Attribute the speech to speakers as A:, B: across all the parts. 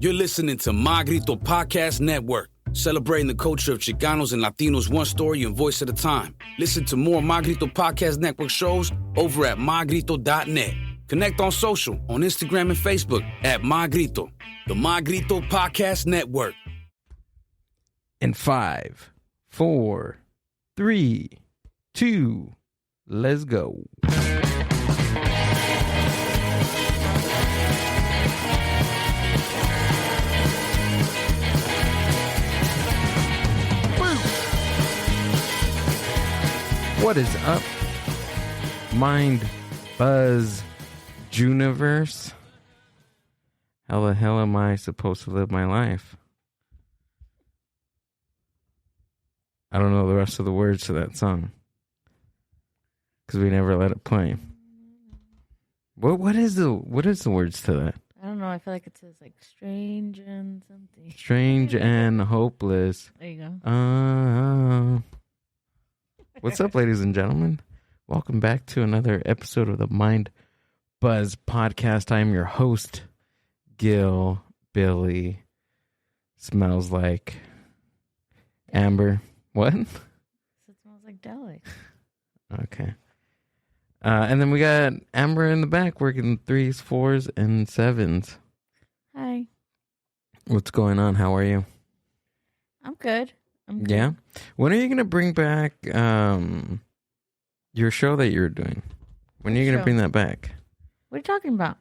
A: You're listening to My Grito Podcast Network, celebrating the culture of Chicanos and Latinos one story and voice at a time. Listen to more My Grito Podcast Network shows over at mygrito.net. Connect on social, on Instagram and Facebook at My Grito, the My Grito Podcast Network.
B: In 5, 4, 3, 2, let's go. What is up, Mindbuzz Juniverse? How the hell am I supposed to live my life? I don't know the rest of the words to that song because we never let it play. What is the words to that?
C: I don't know. I feel like it says like strange and something.
B: Strange and hopeless.
C: There you go.
B: What's up, ladies and gentlemen? Welcome back to another episode of the Mindbuzz Podcast. I am your host, Gill Billy. Smells like Amber. What?
C: It smells like deli.
B: Okay. And then we got Amber in the back working 3s, 4s, and 7s.
C: Hi.
B: What's going on? How are you?
C: I'm good.
B: Yeah? When are you going to bring back your show that you were doing? When are you going to bring that back?
C: What are you talking about?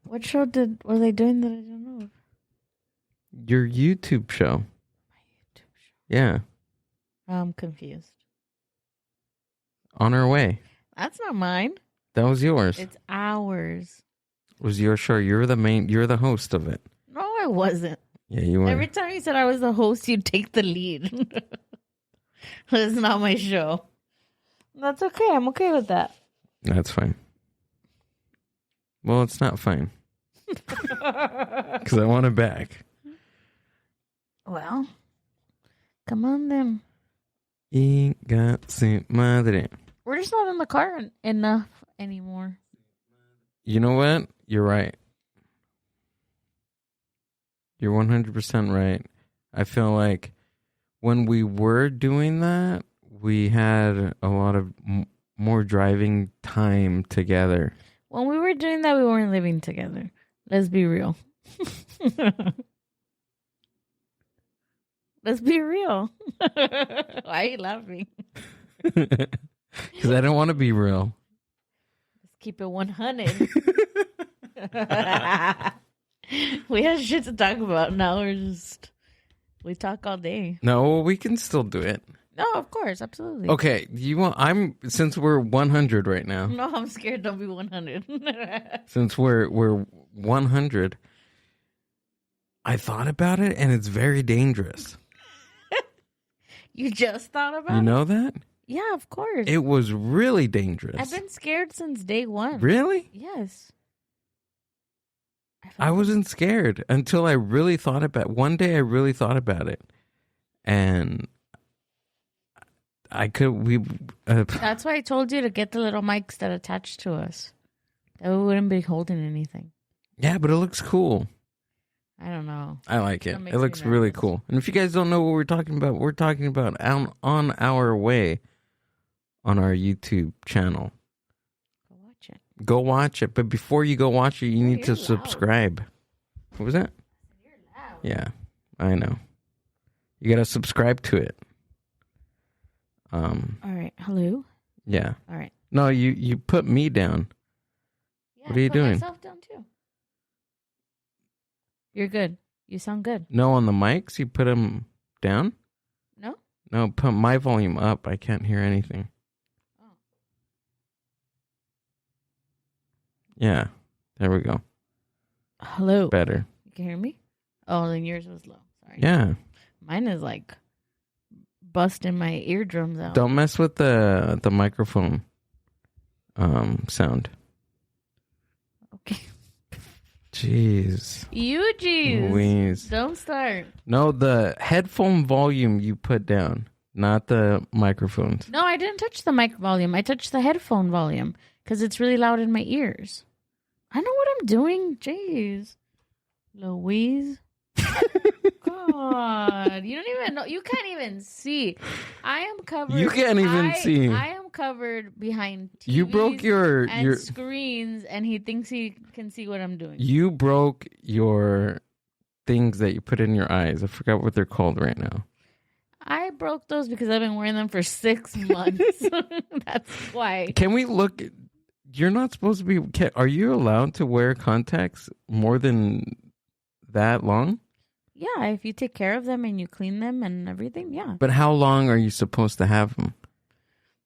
C: What show were they doing that I don't know of?
B: Your YouTube show.
C: My YouTube show.
B: Yeah.
C: I'm confused.
B: On Our Way.
C: That's not mine.
B: That was yours.
C: It's ours.
B: It was your show. You're the host of it.
C: No, I wasn't.
B: Yeah, you were.
C: Every time you said I was the host, you'd take the lead. It's not my show. That's okay. I'm okay with that.
B: That's fine. Well, it's not fine. Because I want it back.
C: Well, come on then.
B: Inga su madre.
C: We're just not in the car enough anymore.
B: You know what? You're right. You're 100% right. I feel like when we were doing that, we had a lot of more driving time together.
C: When we were doing that, we weren't living together. Let's be real. Let's be real. Why are you laughing?
B: Because I don't want to be real.
C: Let's keep it 100. We have shit to talk about. Now we talk all day.
B: No, we can still do it.
C: No, of course, absolutely.
B: Okay, since we're 100 right now.
C: No, I'm scared. Don't be 100.
B: Since we're 100, I thought about it, and it's very dangerous.
C: You just thought about it?
B: You know that?
C: Yeah, of course.
B: It was really dangerous.
C: I've been scared since day one.
B: Really?
C: Yes.
B: I wasn't scared until I really thought about it. One day I really thought about it. And
C: that's why I told you to get the little mics that attach to us. That we wouldn't be holding anything.
B: Yeah, but it looks cool.
C: I don't know.
B: I like it. It looks really cool. And if you guys don't know what we're talking about On Our Way on our YouTube channel. Go watch it. But before you go watch it, you need to subscribe. What was that?
C: You're loud.
B: Yeah, I know. You got to subscribe to it.
C: All right. Hello?
B: Yeah.
C: All right.
B: No, you put me down.
C: Yeah,
B: what are you doing?
C: I put myself down too. You're good. You sound good.
B: No, on the mics, you put them down?
C: No?
B: No, put my volume up. I can't hear anything.
C: Oh.
B: Yeah. There we go.
C: Hello.
B: Better.
C: You can hear me? Oh, then yours was low. Sorry.
B: Yeah.
C: Mine is like busting my eardrums out.
B: Don't mess with the microphone sound.
C: Okay.
B: Jeez.
C: You jeez.
B: Louise.
C: Don't start.
B: No, the headphone volume you put down, not the microphones.
C: No, I didn't touch the mic volume. I touched the headphone volume because it's really loud in my ears. I know what I'm doing. Jeez. Louise. God, you don't even know. You can't even see. I am covered.
B: You can't even see.
C: I am covered behind TVs
B: You broke your
C: screens, and he thinks he can see what I'm doing.
B: You broke your things that you put in your eyes. I forgot what they're called right now.
C: I broke those because I've been wearing them for 6 months. That's why.
B: Can we look? You're not supposed to be. Are you allowed to wear contacts more than that long?
C: Yeah, if you take care of them and you clean them and everything, yeah.
B: But how long are you supposed to have them?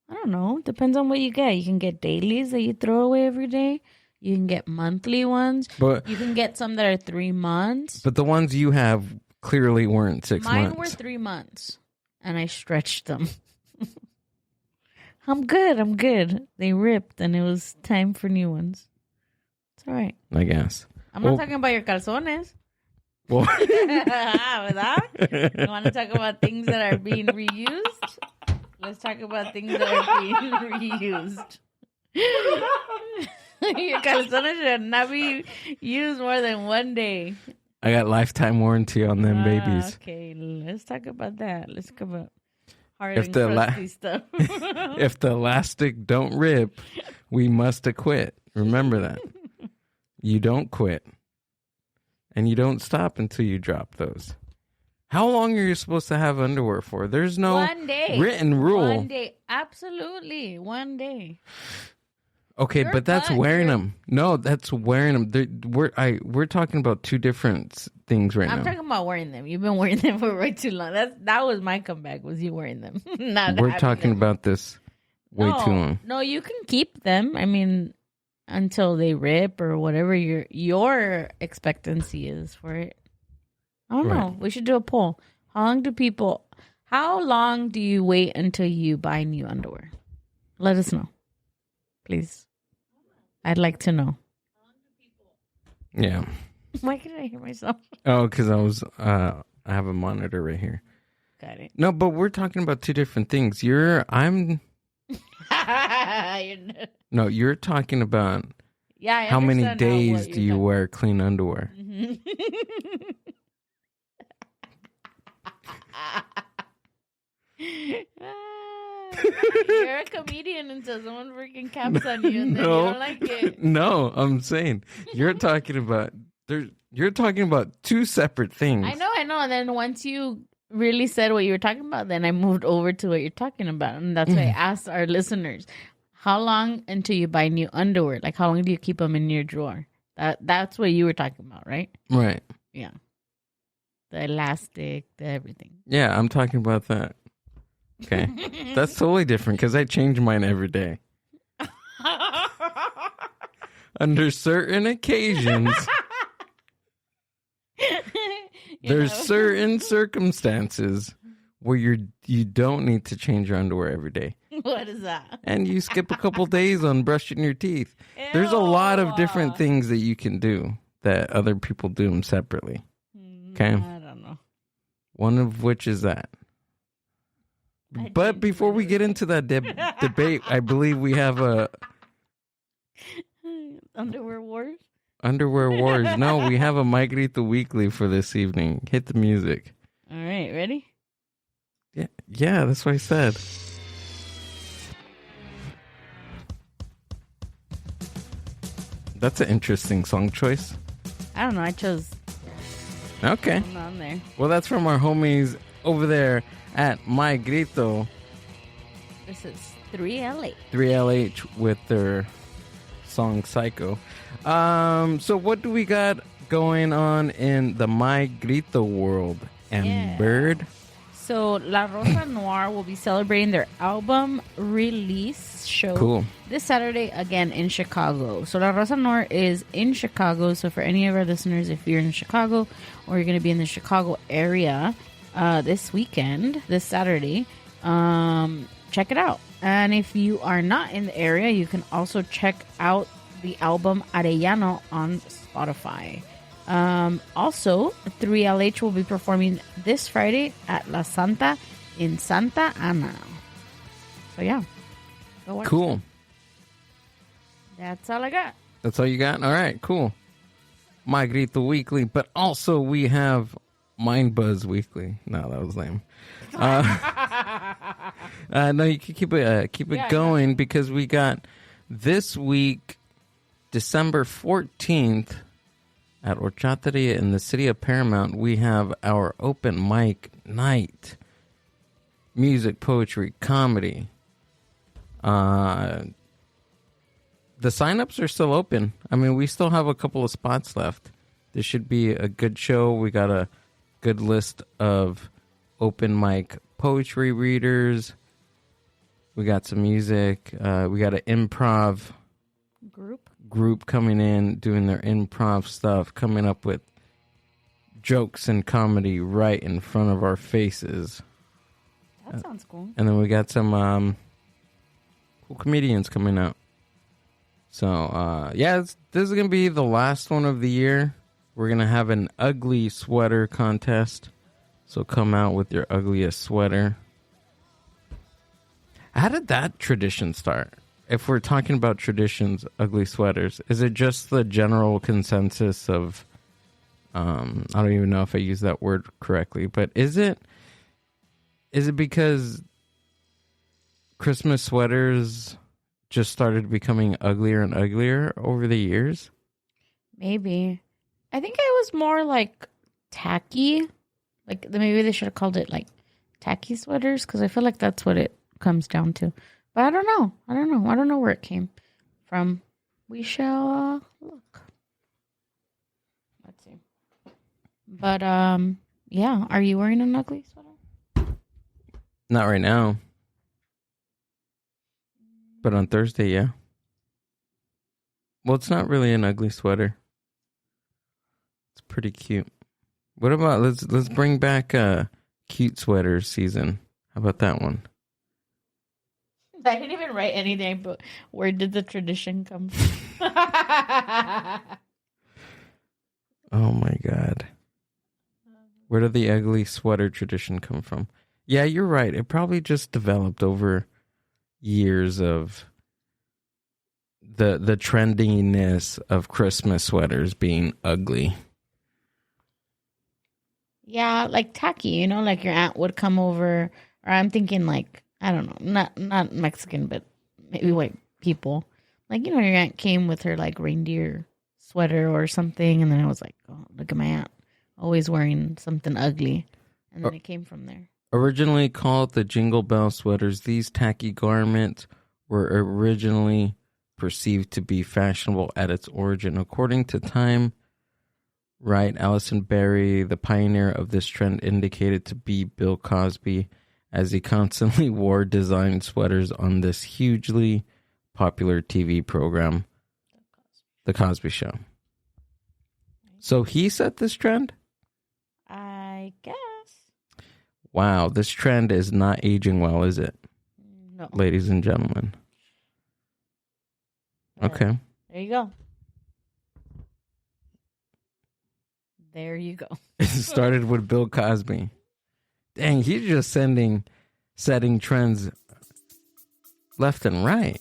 C: I don't know. Depends on what you get. You can get dailies that you throw away every day. You can get monthly ones. But you can get some that are 3 months.
B: But the ones you have clearly weren't 6 months.
C: Mine were 3 months, and I stretched them. I'm good. They ripped, and it was time for new ones. It's all right.
B: I guess.
C: I'm not talking about your calzones.
B: Well,
C: ¿verdad? You want to talk about things that are being reused? Let's talk about things that are being reused. Your calzones should not be used more than one day.
B: I got lifetime warranty on them babies.
C: Okay, let's talk about that. Let's talk about hard and crusty stuff.
B: If the elastic don't rip, we must acquit. Remember that. You don't quit. And you don't stop until you drop those. How long are you supposed to have underwear for? There's no written rule.
C: 1 day. Absolutely. 1 day.
B: Okay, but that's wearing them. No, that's wearing them. We're talking about two different things right now.
C: I'm talking about wearing them. You've been wearing them for way too long. That was my comeback, was you wearing them.
B: We're talking about this way too long.
C: No, you can keep them. I mean, until they rip or whatever your expectancy is for it. I don't know. We should do a poll. How long do you wait until you buy new underwear? Let us know. Please. I'd like to know.
B: Yeah.
C: Why can't I hear myself?
B: Oh, because I have a monitor right here.
C: Got it.
B: No, but we're talking about two different things. You're talking about how many days do you wear clean underwear?
C: Mm-hmm. You're a comedian until someone freaking caps on you and then you don't like it.
B: No, I'm saying you're talking about two separate things.
C: I know. And then once you really said what you were talking about, then I moved over to what you're talking about. And that's why I asked our listeners, how long until you buy new underwear? Like, how long do you keep them in your drawer? That's what you were talking about, right?
B: Right.
C: Yeah. The elastic, the everything.
B: Yeah, I'm talking about that. Okay. That's totally different because I change mine every day. Under certain occasions, there's certain circumstances where you don't need to change your underwear every day.
C: What is that?
B: And you skip a couple days on brushing your teeth. Ew. There's a lot of different things that you can do that other people do them separately. Okay?
C: I don't know.
B: One of which is that. But before we get into that debate, I believe we have a...
C: Underwear wars?
B: Underwear wars. No, we have a My Grito Weekly for this evening. Hit the music.
C: All right, ready?
B: Yeah, that's what I said. That's an interesting song choice.
C: I don't know. I chose...
B: Okay.
C: I'm on there.
B: Well, that's from our homies over there at My Grito.
C: This is 3LH.
B: 3LH with their song Psycho. So what do we got going on in the My Grito world? Amber?
C: So La Rosa Noir will be celebrating their album release show this Saturday again in Chicago. So La Rosa Noir is in Chicago. So for any of our listeners, if you're in Chicago or you're going to be in the Chicago area this weekend, this Saturday, check it out. And if you are not in the area, you can also check out the album Arellano on Spotify. Also, 3LH will be performing this Friday at La Santa in Santa Ana. So, yeah. Go watch
B: cool.
C: that. That's all I got.
B: That's all you got? All right, cool. My Grito Weekly, but also we have Mindbuzz Weekly. No, that was lame. No, you can keep it going because we got this week, December 14th, at Horchateria in the city of Paramount. We have our open mic night, music, poetry, comedy. The signups are still open. I mean, we still have a couple of spots left. This should be a good show. We got a good list of open mic poetry readers. We got some music. We got an improv group coming in, doing their improv stuff, coming up with jokes and comedy right in front of our faces.
C: That sounds cool.
B: And then we got some cool comedians coming out. So, this is going to be the last one of the year. We're going to have an ugly sweater contest. So come out with your ugliest sweater. How did that tradition start? If we're talking about traditions, ugly sweaters, is it just the general consensus of, I don't even know if I use that word correctly, but is it because Christmas sweaters just started becoming uglier and uglier over the years?
C: Maybe. I think it was more like tacky. Like maybe they should have called it like tacky sweaters because I feel like that's what it comes down to. But I don't know. I don't know where it came from. We shall look. Let's see. But yeah, are you wearing an ugly sweater?
B: Not right now. But on Thursday, yeah. Well, it's not really an ugly sweater. It's pretty cute. What about let's bring back cute sweater season. How about that one?
C: I didn't even write anything, but where did the tradition come from?
B: Oh my God. Where did the ugly sweater tradition come from? Yeah, you're right. It probably just developed over years of the trendiness of Christmas sweaters being ugly.
C: Yeah, like tacky, like your aunt would come over, or I'm thinking like, I don't know, not Mexican, but maybe white people. Like, your aunt came with her like reindeer sweater or something, and then I was like, oh, look at my aunt, always wearing something ugly. And then it came from there. Originally
B: called the Jingle Bell sweaters, these tacky garments were originally perceived to be fashionable at its origin. According to Time, right, Allison Berry, the pioneer of this trend, indicated to be Bill Cosby, as he constantly wore designed sweaters on this hugely popular TV program, The Cosby Show. So he set this trend?
C: I guess.
B: Wow, this trend is not aging well, is it?
C: No.
B: Ladies and gentlemen. Okay.
C: There you go. There you go.
B: It started with Bill Cosby. Dang, he's just setting trends left and right.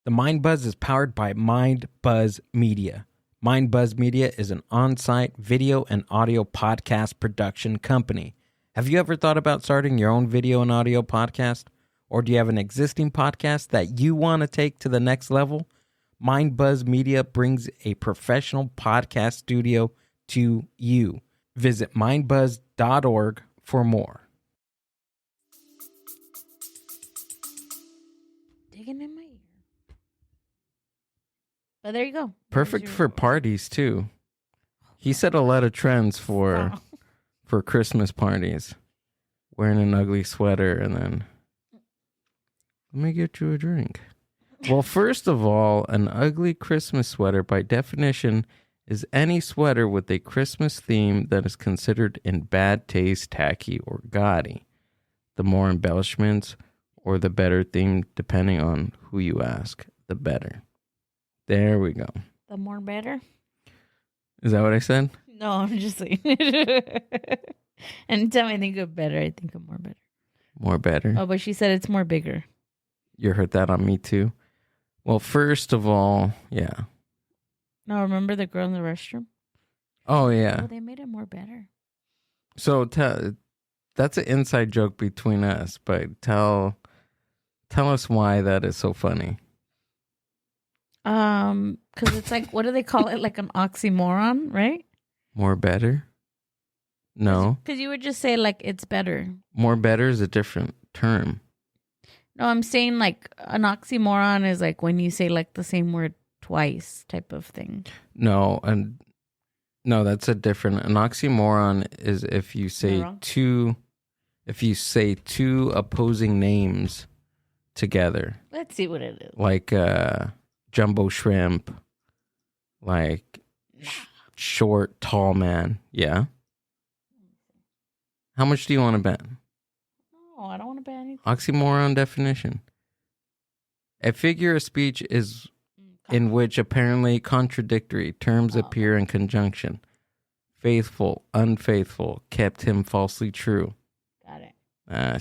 B: The Mindbuzz is powered by Mindbuzz Media. Mindbuzz Media is an on-site video and audio podcast production company. Have you ever thought about starting your own video and audio podcast? Or do you have an existing podcast that you want to take to the next level? Mindbuzz Media brings a professional podcast studio to you. Visit mindbuzz.org for more.
C: Digging in my ear. But there you go.
B: Perfect for parties, too. He set a lot of trends for Christmas parties. Wearing an ugly sweater and then... Let me get you a drink. Well, first of all, an ugly Christmas sweater, by definition, is any sweater with a Christmas theme that is considered in bad taste, tacky, or gaudy. The more embellishments or the better theme, depending on who you ask, the better. There we go.
C: The more better?
B: Is that what I said?
C: No, I'm just saying. Anytime I think of better, I think of more better.
B: More better.
C: Oh, but she said it's more bigger.
B: You heard that on Me Too? Well, first of all, yeah.
C: No, remember the girl in the restroom?
B: Oh, yeah.
C: Oh, they made it more better.
B: So that's an inside joke between us, but tell us why that is so funny.
C: Because it's like, what do they call it? Like an oxymoron, right?
B: More better? No.
C: Because you would just say like it's better.
B: More better is a different term.
C: No, I'm saying like an oxymoron is like when you say like the same word twice type of thing.
B: No, that's a different. An oxymoron is if you say two opposing names together.
C: Let's see what it is.
B: Like jumbo shrimp, like short, tall man. Yeah. How much do you want to bet?
C: No, I don't want to bet anything.
B: Oxymoron definition. A figure of speech is in which apparently contradictory terms appear in conjunction. Faithful, unfaithful, kept him falsely true.
C: Got it.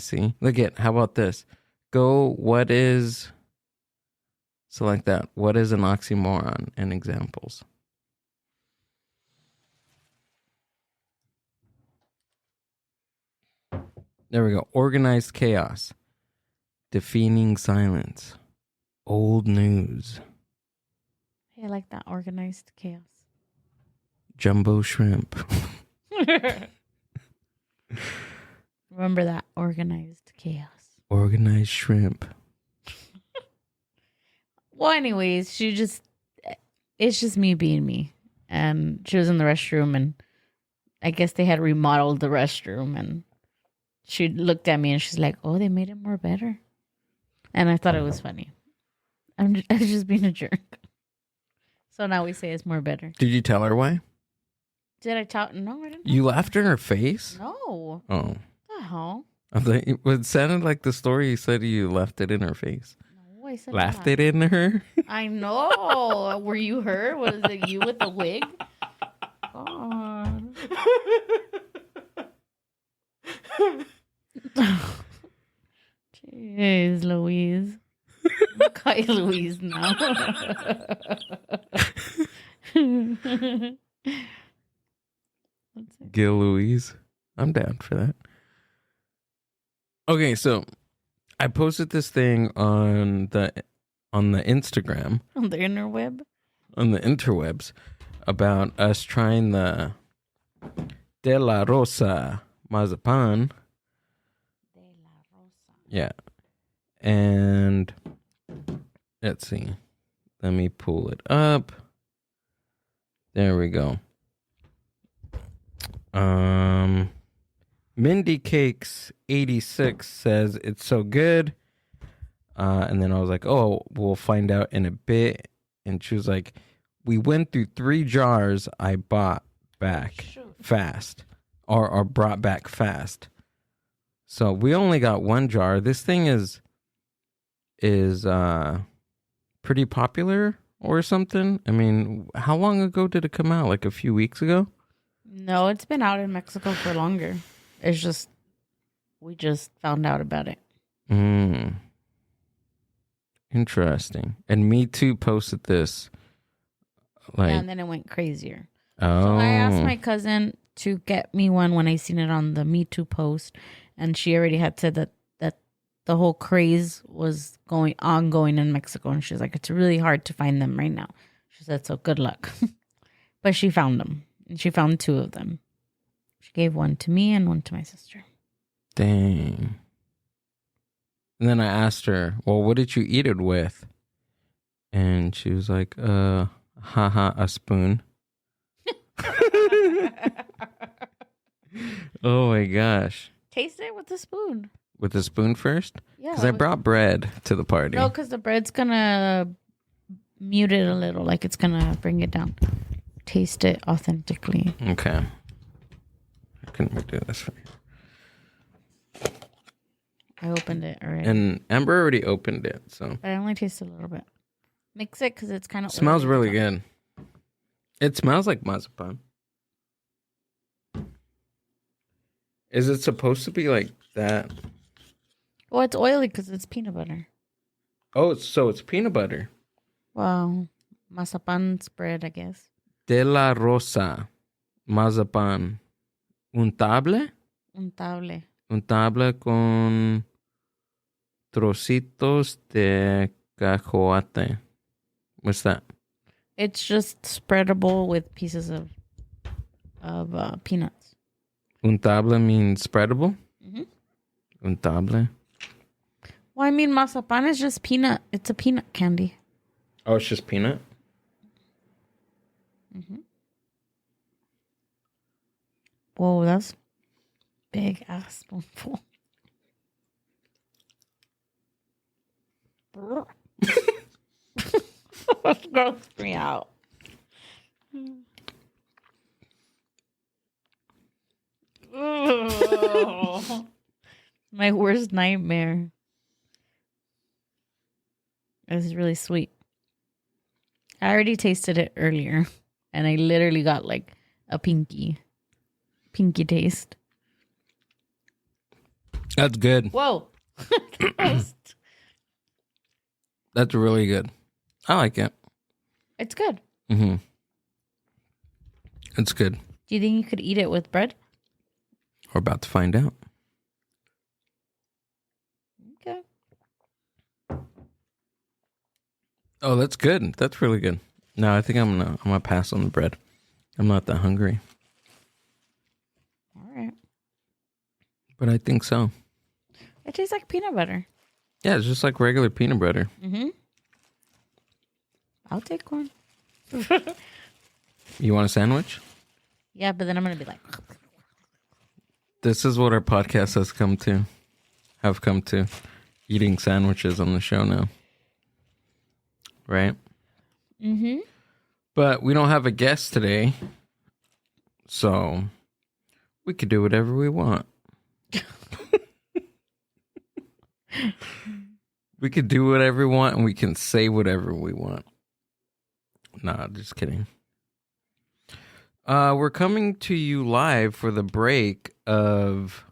B: See? Look at, how about this? Select that. What is an oxymoron and examples? There we go. Organized chaos. Deafening silence. Old news.
C: Hey, I like that. Organized chaos.
B: Jumbo shrimp.
C: Remember that. Organized chaos.
B: Organized shrimp.
C: Well, anyways, it's just me being me. And she was in the restroom, and I guess they had remodeled the restroom, and she looked at me and she's like, "Oh, they made it more better." And I thought it was funny. I was just being a jerk. So now we say it's more better.
B: Did you tell her why?
C: Did I tell? No, I didn't.
B: You laughed in her face?
C: No.
B: Oh.
C: What the hell?
B: I thought it sounded like the story you said you left it in her face.
C: No, I said
B: laughed it in her?
C: I know. Were you her? Was it you with the wig? God. Jeez, Louise. I'll call you Louise now.
B: Gill Louise. I'm down for that. Okay, so I posted this thing on the Instagram.
C: On the interweb?
B: On the interwebs about us trying the De La Rosa Mazapan.
C: De La Rosa.
B: Yeah. And let's see. Let me pull it up. There we go. Mindy Cakes 86 says it's so good. And then I was like, oh, we'll find out in a bit. And she was like, we went through 3 jars I bought back fast. Or brought back fast. So we only got 1 jar. This thing is pretty popular or something. I mean, how long ago did it come out? Like a few weeks ago?
C: No, it's been out in Mexico for longer. It's just, we just found out about it.
B: Interesting. And Me Too posted this. Like,
C: yeah, and then it went crazier.
B: Oh.
C: So I asked my cousin to get me one when I seen it on the Me Too post. And she already had said that the whole craze was ongoing in Mexico. And she's like, it's really hard to find them right now. She said, so good luck. But she found them. And she found 2 of them. She gave one to me and one to my sister.
B: Dang. And then I asked her, well, what did you eat it with? And she was like, a spoon. Oh my gosh.
C: Taste it with a spoon.
B: With a spoon first?
C: Yeah.
B: Because I brought bread to the party.
C: No, because the bread's going to mute it a little. Like it's going to bring it down. Taste it authentically.
B: Okay. I couldn't do this for you.
C: I opened it already.
B: And Amber already opened it, so.
C: But I only tasted a little bit. Mix it because it's kind of.
B: Smells really good. It smells like mazapan. Is it supposed to be like that
C: Oh, it's oily because it's peanut butter.
B: Oh, so it's peanut butter.
C: Wow. Mazapan spread, I guess.
B: De la Rosa. Mazapan. Untable?
C: Untable.
B: Untable con trocitos de cacahuate. What's that?
C: It's just spreadable with pieces of peanuts.
B: Untable means spreadable?
C: Mm-hmm.
B: Untable.
C: Well, I mean, mazapan is just peanut. It's a peanut candy.
B: Oh, it's just peanut?
C: Mm-hmm. Whoa, that's big ass spoonful. Gross me out. My worst nightmare. This is really sweet. I already tasted it earlier, and I literally got like a pinky taste.
B: That's good.
C: Whoa.
B: That's really good. I like it.
C: It's good.
B: Mm-hmm. It's good.
C: Do you think you could eat it with bread?
B: We're about to find out.
C: Okay.
B: Oh, that's good. That's really good. No, I think I'm gonna pass on the bread. I'm not that hungry.
C: All right.
B: But I think so.
C: It tastes like peanut butter.
B: Yeah, it's just like regular peanut butter.
C: Mm-hmm. I'll take one.
B: You want a sandwich?
C: Yeah, but then I'm gonna be like.
B: This is what our podcast have come to, eating sandwiches on the show now. Right?
C: Mm-hmm.
B: But we don't have a guest today, so we could do whatever we want. We could do whatever we want, and we can say whatever we want. Nah, just kidding. We're coming to you live for the break of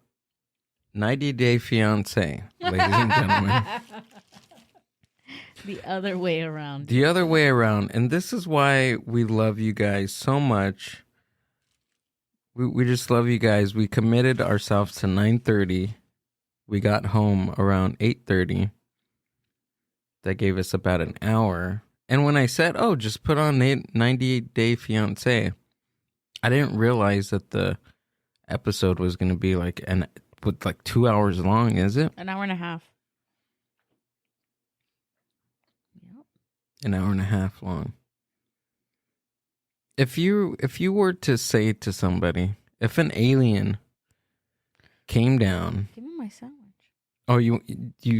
B: 90 Day Fiancé, ladies and gentlemen.
C: The other way around.
B: The other way around. And this is why we love you guys so much. We just love you guys. We committed ourselves to 9:30. We got home around 8:30. That gave us about an hour. And when I said, oh, just put on 90 Day Fiancé, I didn't realize that the episode was going to be like 2 hours long, is it?
C: An hour and a half.
B: Yep. An hour and a half long. If you were to say to somebody, if an alien came down,
C: give me my sandwich.
B: Oh, you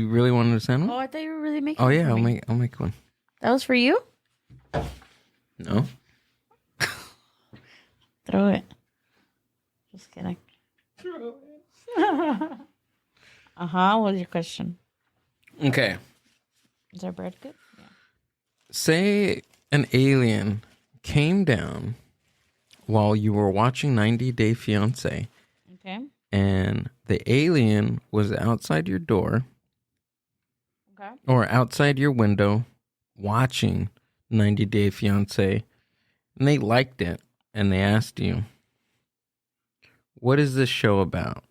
B: really wanted a sandwich?
C: Oh, I thought you were really making.
B: Oh yeah, I'll make one.
C: That was for you?
B: No.
C: Throw it. Just kidding. Throw it. What was your question?
B: Okay.
C: Is our bread good? Yeah.
B: Say an alien came down while you were watching 90 Day Fiancé.
C: Okay.
B: And the alien was outside your door.
C: Okay.
B: Or outside your window watching 90 Day Fiancé. And they liked it. And they asked you, what is this show about?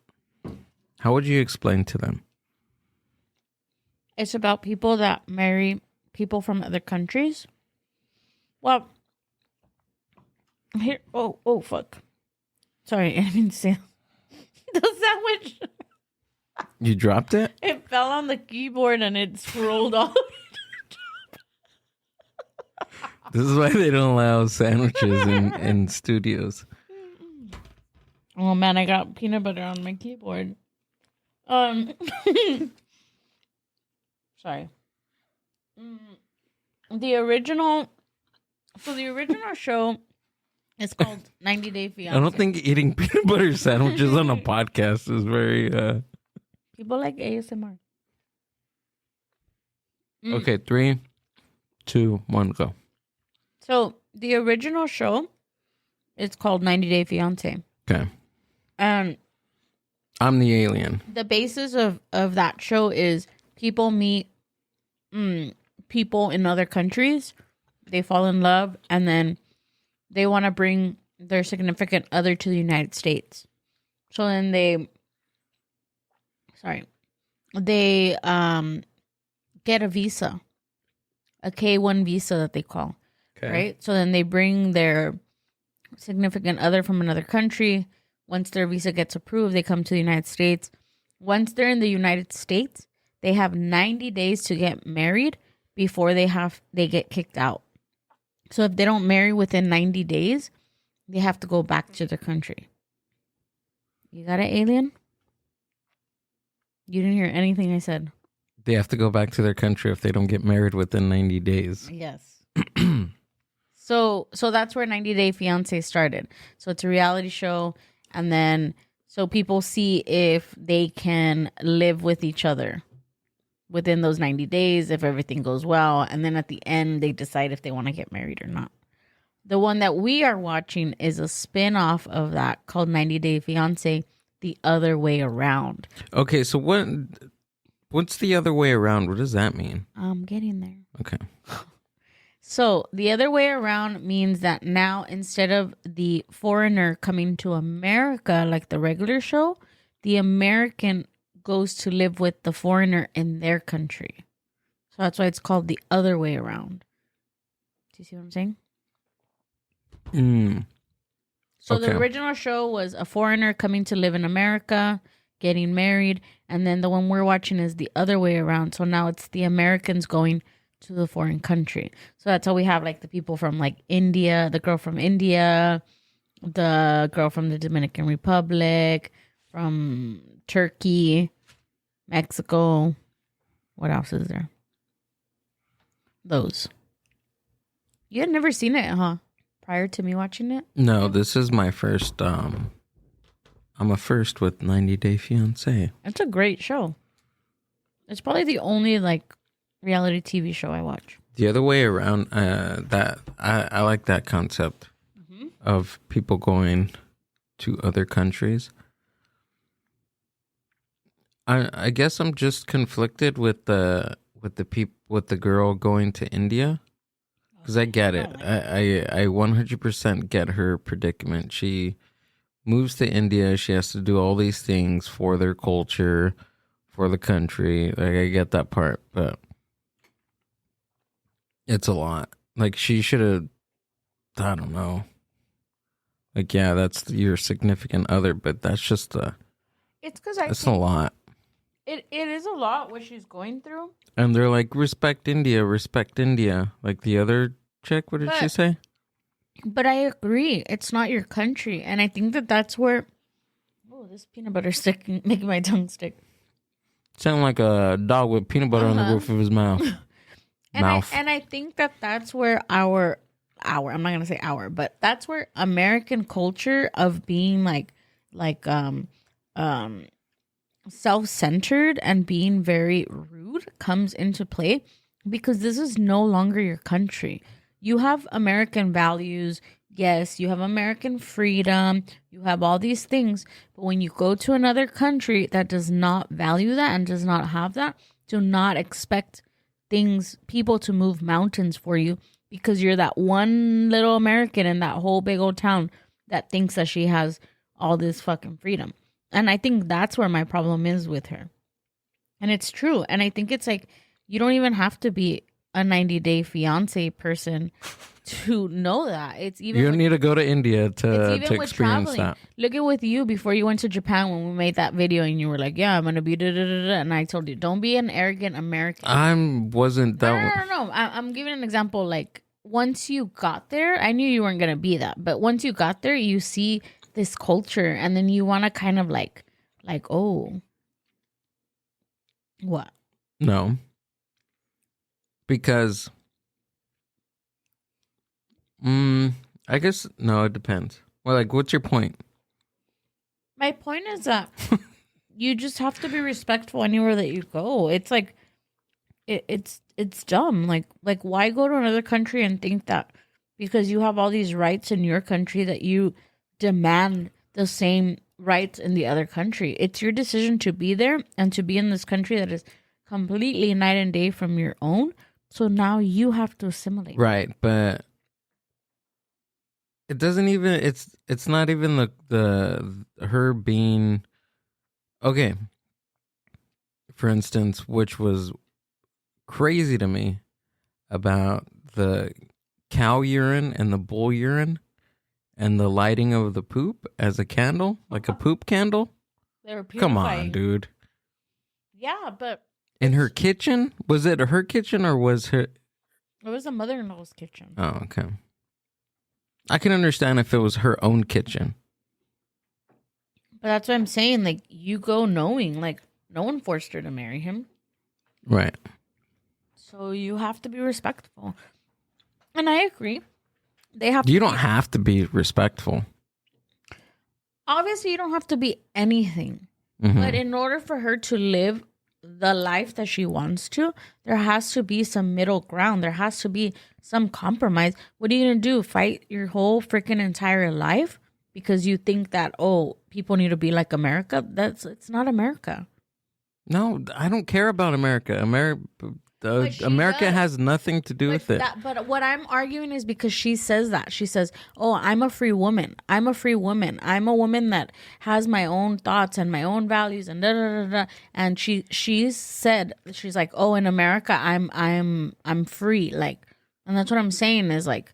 B: How would you explain to them?
C: It's about people that marry people from other countries. Well, here. Oh, fuck. Sorry, I didn't mean to say the sandwich.
B: You dropped it?
C: It fell on the keyboard and it scrolled off.
B: This is why they don't allow sandwiches in studios.
C: Oh man, I got peanut butter on my keyboard. Sorry. The original show is called 90 Day Fiancé.
B: I don't think eating peanut butter sandwiches on a podcast is very...
C: People like ASMR.
B: Okay, 3, 2, 1, go.
C: So, the original show is called 90 Day Fiancé.
B: Okay.
C: And
B: I'm the alien.
C: The basis of that show is people meet people in other countries. They fall in love, and then they want to bring their significant other to the United States. So then they get a visa, a K-1 visa that they call, right? So then they bring their significant other from another country. Once their visa gets approved, they come to the United States. Once they're in the United States, they have 90 days to get married before they get kicked out. So if they don't marry within 90 days, they have to go back to their country. You got it, alien? You didn't hear anything I said.
B: They have to go back to their country if they don't get married within 90 days.
C: Yes. So that's where 90 Day Fiancé started. So it's a reality show, and then so people see if they can live with each other within those 90 days, if everything goes well, and then at the end they decide if they want to get married or not. The one that we are watching is a spin-off of that called 90 Day Fiancé, the other way around.
B: Okay, so what's the other way around? What does that mean?
C: I'm getting there.
B: Okay.
C: So the other way around means that now instead of the foreigner coming to America like the regular show, the American goes to live with the foreigner in their country. So that's why it's called the other way around. Do you see what I'm saying? So the original show was a foreigner coming to live in America, getting married, and then the one we're watching is the other way around. So now it's the Americans going to the foreign country. So that's how we have like the people from like India, the girl from India, the girl from the Dominican Republic, from Turkey, Mexico. What else is there? Those. You had never seen it, huh? Prior to me watching it?
B: No, this is my first. I'm a first with 90 Day Fiancé.
C: It's a great show. It's probably the only like reality TV show I watch.
B: The other way around, that I like that concept of people going to other countries. I guess I'm just conflicted with the girl going to India, because I get it. I 100% get her predicament. She moves to India. She has to do all these things for their culture, for the country. Like, I get that part, but it's a lot. Like, she should have, I don't know. Like, yeah, that's your significant other, but that's just
C: it's because
B: it's a lot.
C: It is a lot what she's going through.
B: And they're like, respect India. Like the other chick, what did she say?
C: But I agree. It's not your country. And I think that's where... Oh, this peanut butter stick making my tongue stick.
B: Sound like a dog with peanut butter on the roof of his mouth.
C: And I think that's where our... I'm not going to say our, but that's where American culture of being self-centered and being very rude comes into play, because this is no longer your country. You have American values. Yes, you have American freedom. You have all these things. But when you go to another country that does not value that and does not have that, do not expect people to move mountains for you, because you're that one little American in that whole big old town that thinks that she has all this fucking freedom. And I think that's where my problem is with her. And it's true. And I think it's like, you don't even have to be a 90 Day Fiancé person to know that. It's even
B: you don't need to go to India to experience that.
C: Look at with you before you went to Japan when we made that video and you were like, yeah, I'm going to be da-da-da-da. And I told you, don't be an arrogant American. No. I'm giving an example. Like, once you got there, I knew you weren't going to be that. But once you got there, you see this culture, and then you want to kind of like, oh, what?
B: No. Because, I guess, no, it depends. Well, like, what's your point?
C: My point is that you just have to be respectful anywhere that you go. It's like, it's dumb. Like, why go to another country and think that because you have all these rights in your country that you demand the same rights in the other country. It's your decision to be there and to be in this country that is completely night and day from your own. So now you have to assimilate.
B: Right, but it doesn't even. It's not even the her being okay. For instance, which was crazy to me about the cow urine and the bull urine and the lighting of the poop as a candle, like a poop candle.
C: They were purifying.
B: Come on, dude.
C: Yeah, but
B: in her kitchen? Was it her kitchen or was her?
C: It was a mother-in-law's kitchen.
B: Oh, okay. I can understand if it was her own kitchen.
C: But that's what I'm saying. Like, you go knowing, like, no one forced her to marry him.
B: Right.
C: So you have to be respectful. And I agree. They have.
B: You don't have to be respectful.
C: Obviously, you don't have to be anything.
B: Mm-hmm.
C: But in order for her to live the life that she wants to, there has to be some middle ground. There has to be some compromise. What are you going to do? Fight your whole freaking entire life because you think that, oh, people need to be like America? It's not America.
B: No, I don't care about America. America has nothing to do with it.
C: But what I'm arguing is because she says that. She says, oh, I'm a free woman. I'm a free woman. I'm a woman that has my own thoughts and my own values and da da da da. And she said, she's like, oh, in America, I'm free. Like, and that's what I'm saying is like,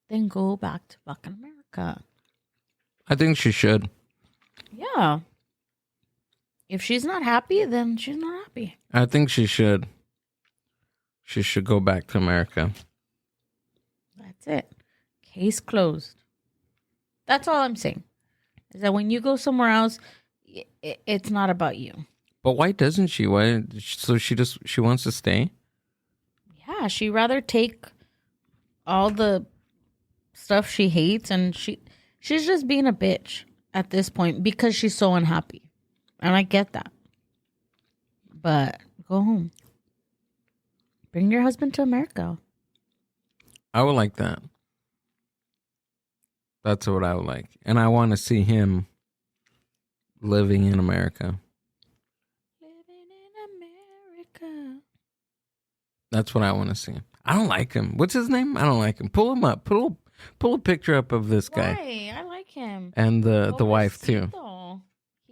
C: then go back to fucking America.
B: I think she should.
C: Yeah. If she's not happy, then she's not happy.
B: I think she should. She should go back to America.
C: That's it. Case closed. That's all I'm saying. Is that when you go somewhere else, it's not about you.
B: But why doesn't she? Why? So she wants to stay?
C: Yeah, she'd rather take all the stuff she hates, and she's just being a bitch at this point because she's so unhappy. And I get that. But go home. Bring your husband to America.
B: I would like that. That's what I would like. And I want to see him living in America.
C: Living in America.
B: That's what I want to see. I don't like him. What's his name? I don't like him. Pull him up. Pull a picture up of this guy.
C: Why? I like him.
B: And the wife too.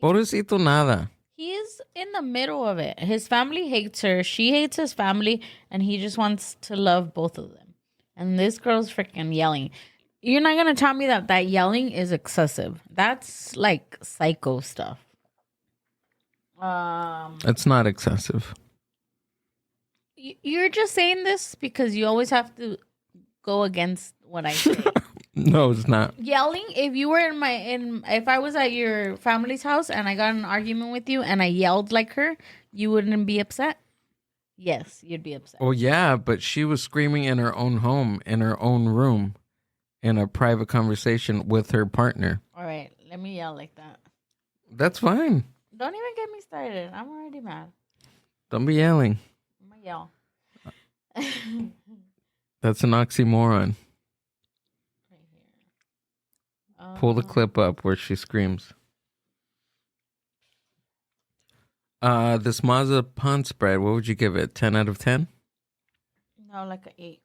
B: Pobrecito nada.
C: He's in the middle of it. His family hates her. She hates his family. And he just wants to love both of them. And this girl's freaking yelling. You're not going to tell me that yelling is excessive. That's like psycho stuff.
B: It's not excessive.
C: You're just saying this because you always have to go against what I say.
B: No, it's not.
C: Yelling, if you were if I was at your family's house and I got in an argument with you and I yelled like her, you wouldn't be upset? Yes, you'd be upset.
B: Oh, yeah, but she was screaming in her own home, in her own room, in a private conversation with her partner.
C: All right, let me yell like that.
B: That's fine.
C: Don't even get me started. I'm already mad.
B: Don't be yelling.
C: I'm going to yell.
B: That's an oxymoron. Pull the clip up where she screams. This Mazapán spread, what would you give it? 10 out of 10?
C: No, like an 8.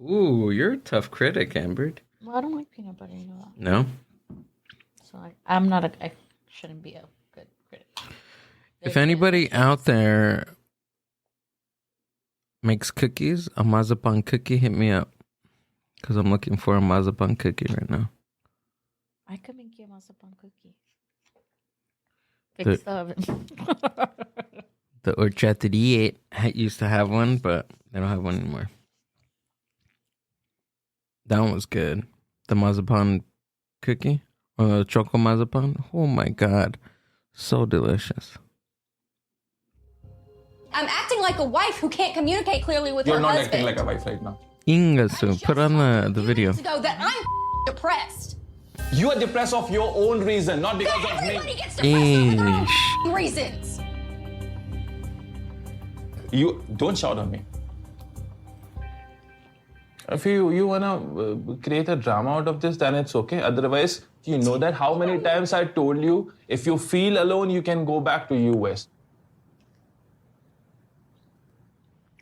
B: Ooh, you're a tough critic, Amber.
C: Well, I don't like peanut butter, you know that.
B: No?
C: So I shouldn't be a good critic.
B: If anybody out there makes cookies, a Mazapán cookie, hit me up. Because I'm looking for a Mazapán cookie right now.
C: I could make you a Mazapán cookie. Fix the oven.
B: The Horchateria used to have one, but they don't have one anymore. That one was good. The Mazapán cookie, or the Choco Mazapán. Oh my God. So delicious.
D: I'm acting like a wife who can't communicate clearly with her husband.
E: You're not acting like a wife right now.
B: Ingasu, put on the video.
D: Ago that I'm depressed.
E: You are depressed of your own reason, not because of me.
D: Everybody gets depressed of their own reasons.
E: You don't shout on me. If you wanna create a drama out of this, then it's okay. Otherwise, you know that how many times I told you, if you feel alone, you can go back to US.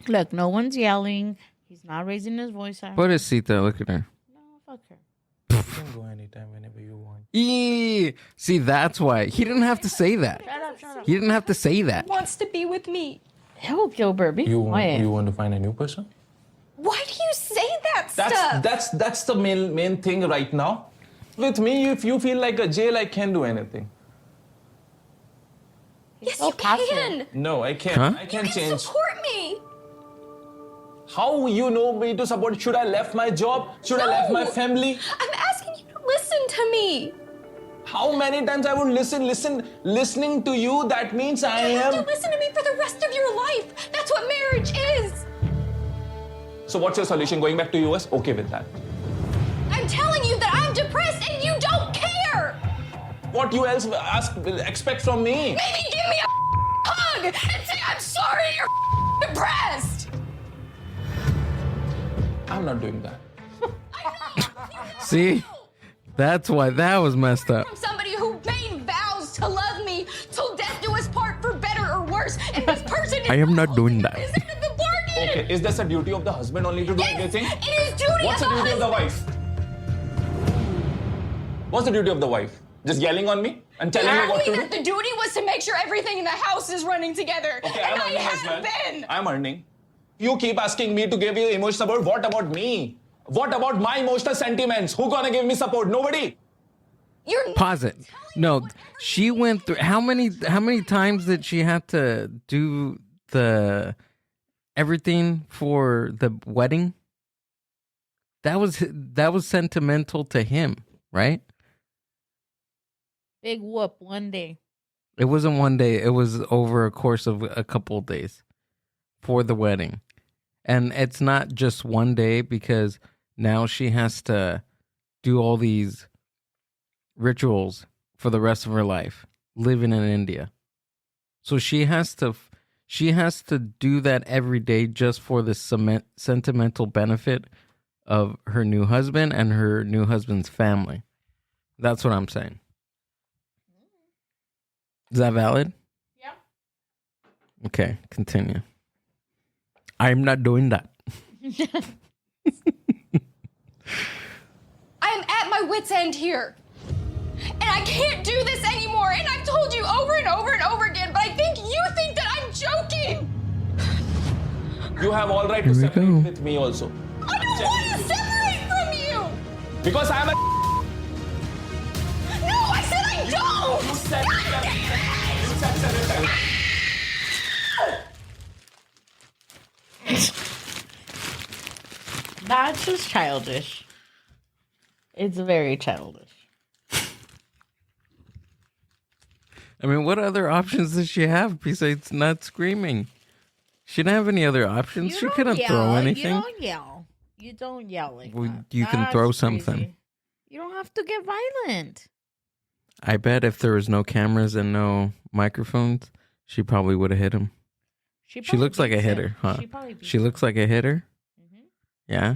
C: Look, no one's yelling. He's not raising his voice at her.
B: What is Sita? Look at her.
C: No, fuck her.
E: You can go anytime, whenever you want.
B: See, that's why. He didn't have to say that.
C: Shut up.
B: He didn't have to say that.
D: Wants to be with me.
C: Help, Gilbert. Be quiet.
E: You want to find a new person?
D: Why do you say that stuff?
E: That's the main thing right now. With me, if you feel like a jail, I can do anything.
D: Yes,
C: so
D: you
C: passive.
D: can.
E: No, I can't.
B: Huh?
E: I can't
D: You can
E: change.
D: support me.
E: How you know me to support? Should I left my job? Should I left my
D: No.
E: family?
D: I'm asking you to listen to me.
E: How many times I would listening to you? That means I
D: You have to
E: am.
D: listen to me for the rest of your life. That's what marriage is.
E: So what's your solution? Going back to US? Okay with that.
D: I'm telling you that I'm depressed and you don't care.
E: What you else expect from me?
D: Maybe give me a hug and say I'm sorry you're depressed.
E: I'm not doing that.
B: See? That's why that was messed up.
D: From somebody who made vows to love me till death do us part, for better or worse. And this person is
B: I am not doing that.
D: Is end of the bargain.
E: Okay, is this a duty of the husband only to do
D: Yes,
E: everything?
D: it is duty
E: What's
D: of
E: the duty of the
D: husband.
E: wife? What's the duty of the wife? Just yelling on me and telling me what to
D: Apparently
E: do?
D: the duty was to make sure everything in the house is running together.
E: Okay,
D: and
E: I'm
D: I
E: earning as
D: have
E: well.
D: been.
E: I'm earning. You keep asking me to give you emotional support. What about me? What about my emotional sentiments? Who gonna give me support? Nobody.
D: You're not
B: Pause it. No, she went through how many times did she have to do the everything for the wedding? That was sentimental to him, right?
C: Big whoop one day.
B: It wasn't one day. It was over a course of a couple of days for the wedding. And it's not just one day because now she has to do all these rituals for the rest of her life living in India. So she has to do that every day just for the sentimental benefit of her new husband and her new husband's family. That's what I'm saying. Is that valid?
C: Yeah.
B: Okay, continue. I'm not doing that.
D: I'm at my wit's end here. And I can't do this anymore. And I've told you over and over and over again, but I think you think that I'm joking.
E: You have all right to
B: Here we
E: separate
B: go.
E: with me also.
D: I don't want to separate from you.
E: Because I'm a.
D: No, I said I don't.
E: You said
C: That's just childish. It's very childish.
B: I mean, what other options does she have besides not screaming? She didn't have any other options. She couldn't throw anything.
C: You don't yell. You don't yell like
B: Well,
C: that.
B: you can
C: That's
B: throw
C: crazy.
B: something.
C: You don't have to get violent.
B: I bet if there was no cameras and no microphones, she probably would have hit him. She
C: probably
B: looks like a
C: beats him.
B: hitter, huh?
C: She probably beats
B: She
C: him.
B: looks like a hitter.
C: Mhm.
B: Yeah.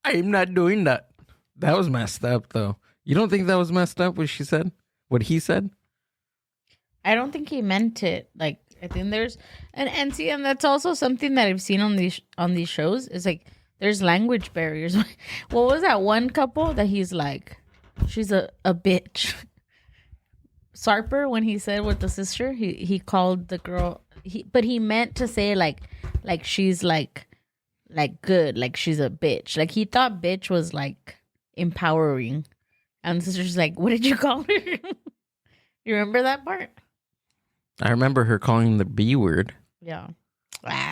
B: I'm not doing that. That was messed up, though. You don't think that was messed up? What she said? What he said?
C: I don't think he meant it. Like, I think there's and see, and that's also something that I've seen on these shows is like there's language barriers. What was that one couple that he's like, she's a bitch. Sarper, when he said with the sister, he called the girl, but he meant to say like she's like good, like she's a bitch. Like he thought bitch was like empowering, and the sister's like, what did you call her? You remember that part?
B: I remember her calling the B word.
C: Yeah.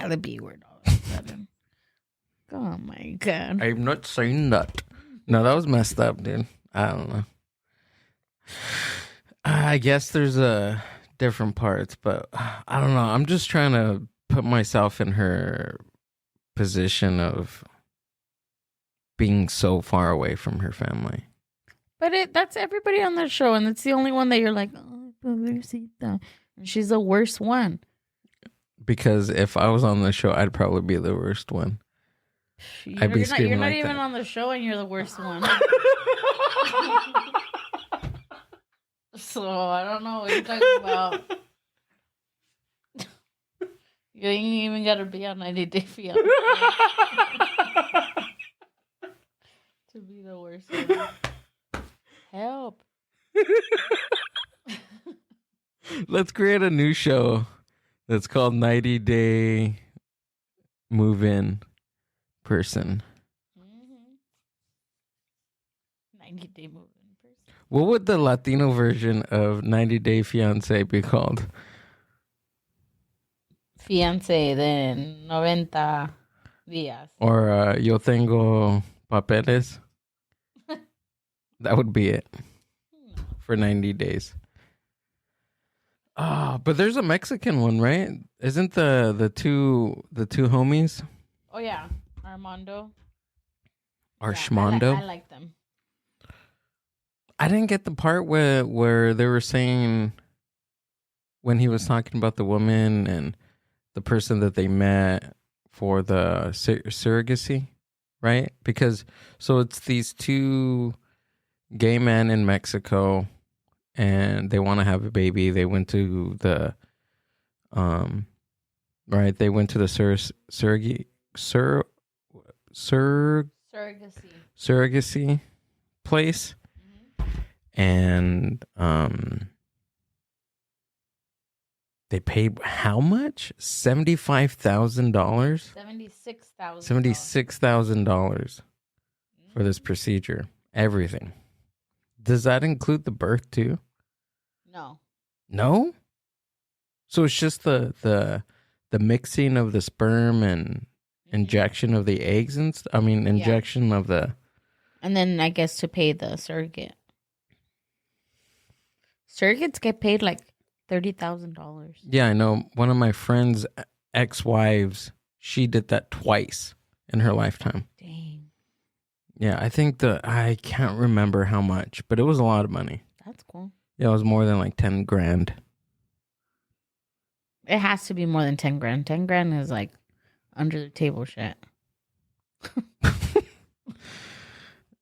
C: The B word all of a sudden. Oh my God.
B: I'm not saying that. No, that was messed up, dude. I don't know. I guess there's different parts, but I don't know. I'm just trying to put myself in her position being so far away from her family.
C: But that's everybody on that show, and it's the only one that you're like, oh, pobrecita. And she's the worst one.
B: Because if I was on the show, I'd probably be the worst one. I'd be screaming
C: You're not
B: like
C: even
B: that.
C: on the show, and you're the worst one. So I don't know what you're talking about. You ain't even got to be on 90 Day Fiancé to be the worst one. Help.
B: Let's create a new show that's called 90 Day Move-In Person.
C: 90 Day Move-In Person.
B: What would the Latino version of 90 Day Fiancé be called?
C: Fiancé de 90 días.
B: Or Yo Tengo Papeles? That would be it for 90 days. But there's a Mexican one, right? Isn't the two homies?
C: Oh yeah, Armando.
B: Armando.
C: I like them.
B: I didn't get the part where they were saying when he was talking about the woman and the person that they met for the surrogacy, right? Because so it's these two gay men in Mexico, and they want to have a baby. They went to the right. They went to the surrogacy place, and they paid how much? $75,000. $76,000 for this procedure. Everything. Does that include the birth too?
C: No.
B: No? So it's just the mixing of the sperm and injection of the eggs and injection of the...
C: And then I guess to pay the surrogate. Surrogates get paid like $30,000.
B: Yeah, I know. One of my friend's ex-wives, she did that twice in her lifetime.
C: Dang.
B: Yeah, I think I can't remember how much, but it was a lot of money.
C: That's cool.
B: Yeah, it was more than like 10 grand.
C: It has to be more than 10 grand. 10 grand is like under the table shit.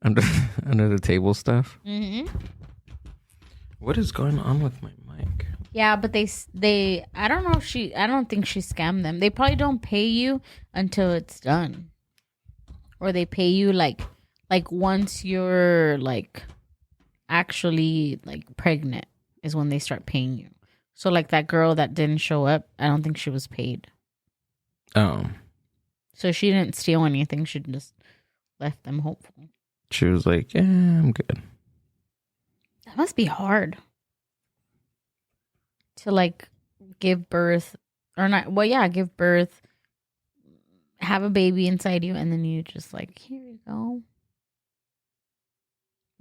B: Under the table stuff?
C: Mm-hmm.
B: What is going on with my mic?
C: Yeah, but they I don't know if I don't think she scammed them. They probably don't pay you until it's done. Or they pay you like once you're like actually like pregnant is when they start paying you. So like that girl that didn't show up, I don't think she was paid.
B: Oh.
C: So she didn't steal anything. She just left them hopeful.
B: She was like, yeah, I'm good.
C: That must be hard. To like give birth or not. Well, yeah, give birth, have a baby inside you, and then you just like, here you go.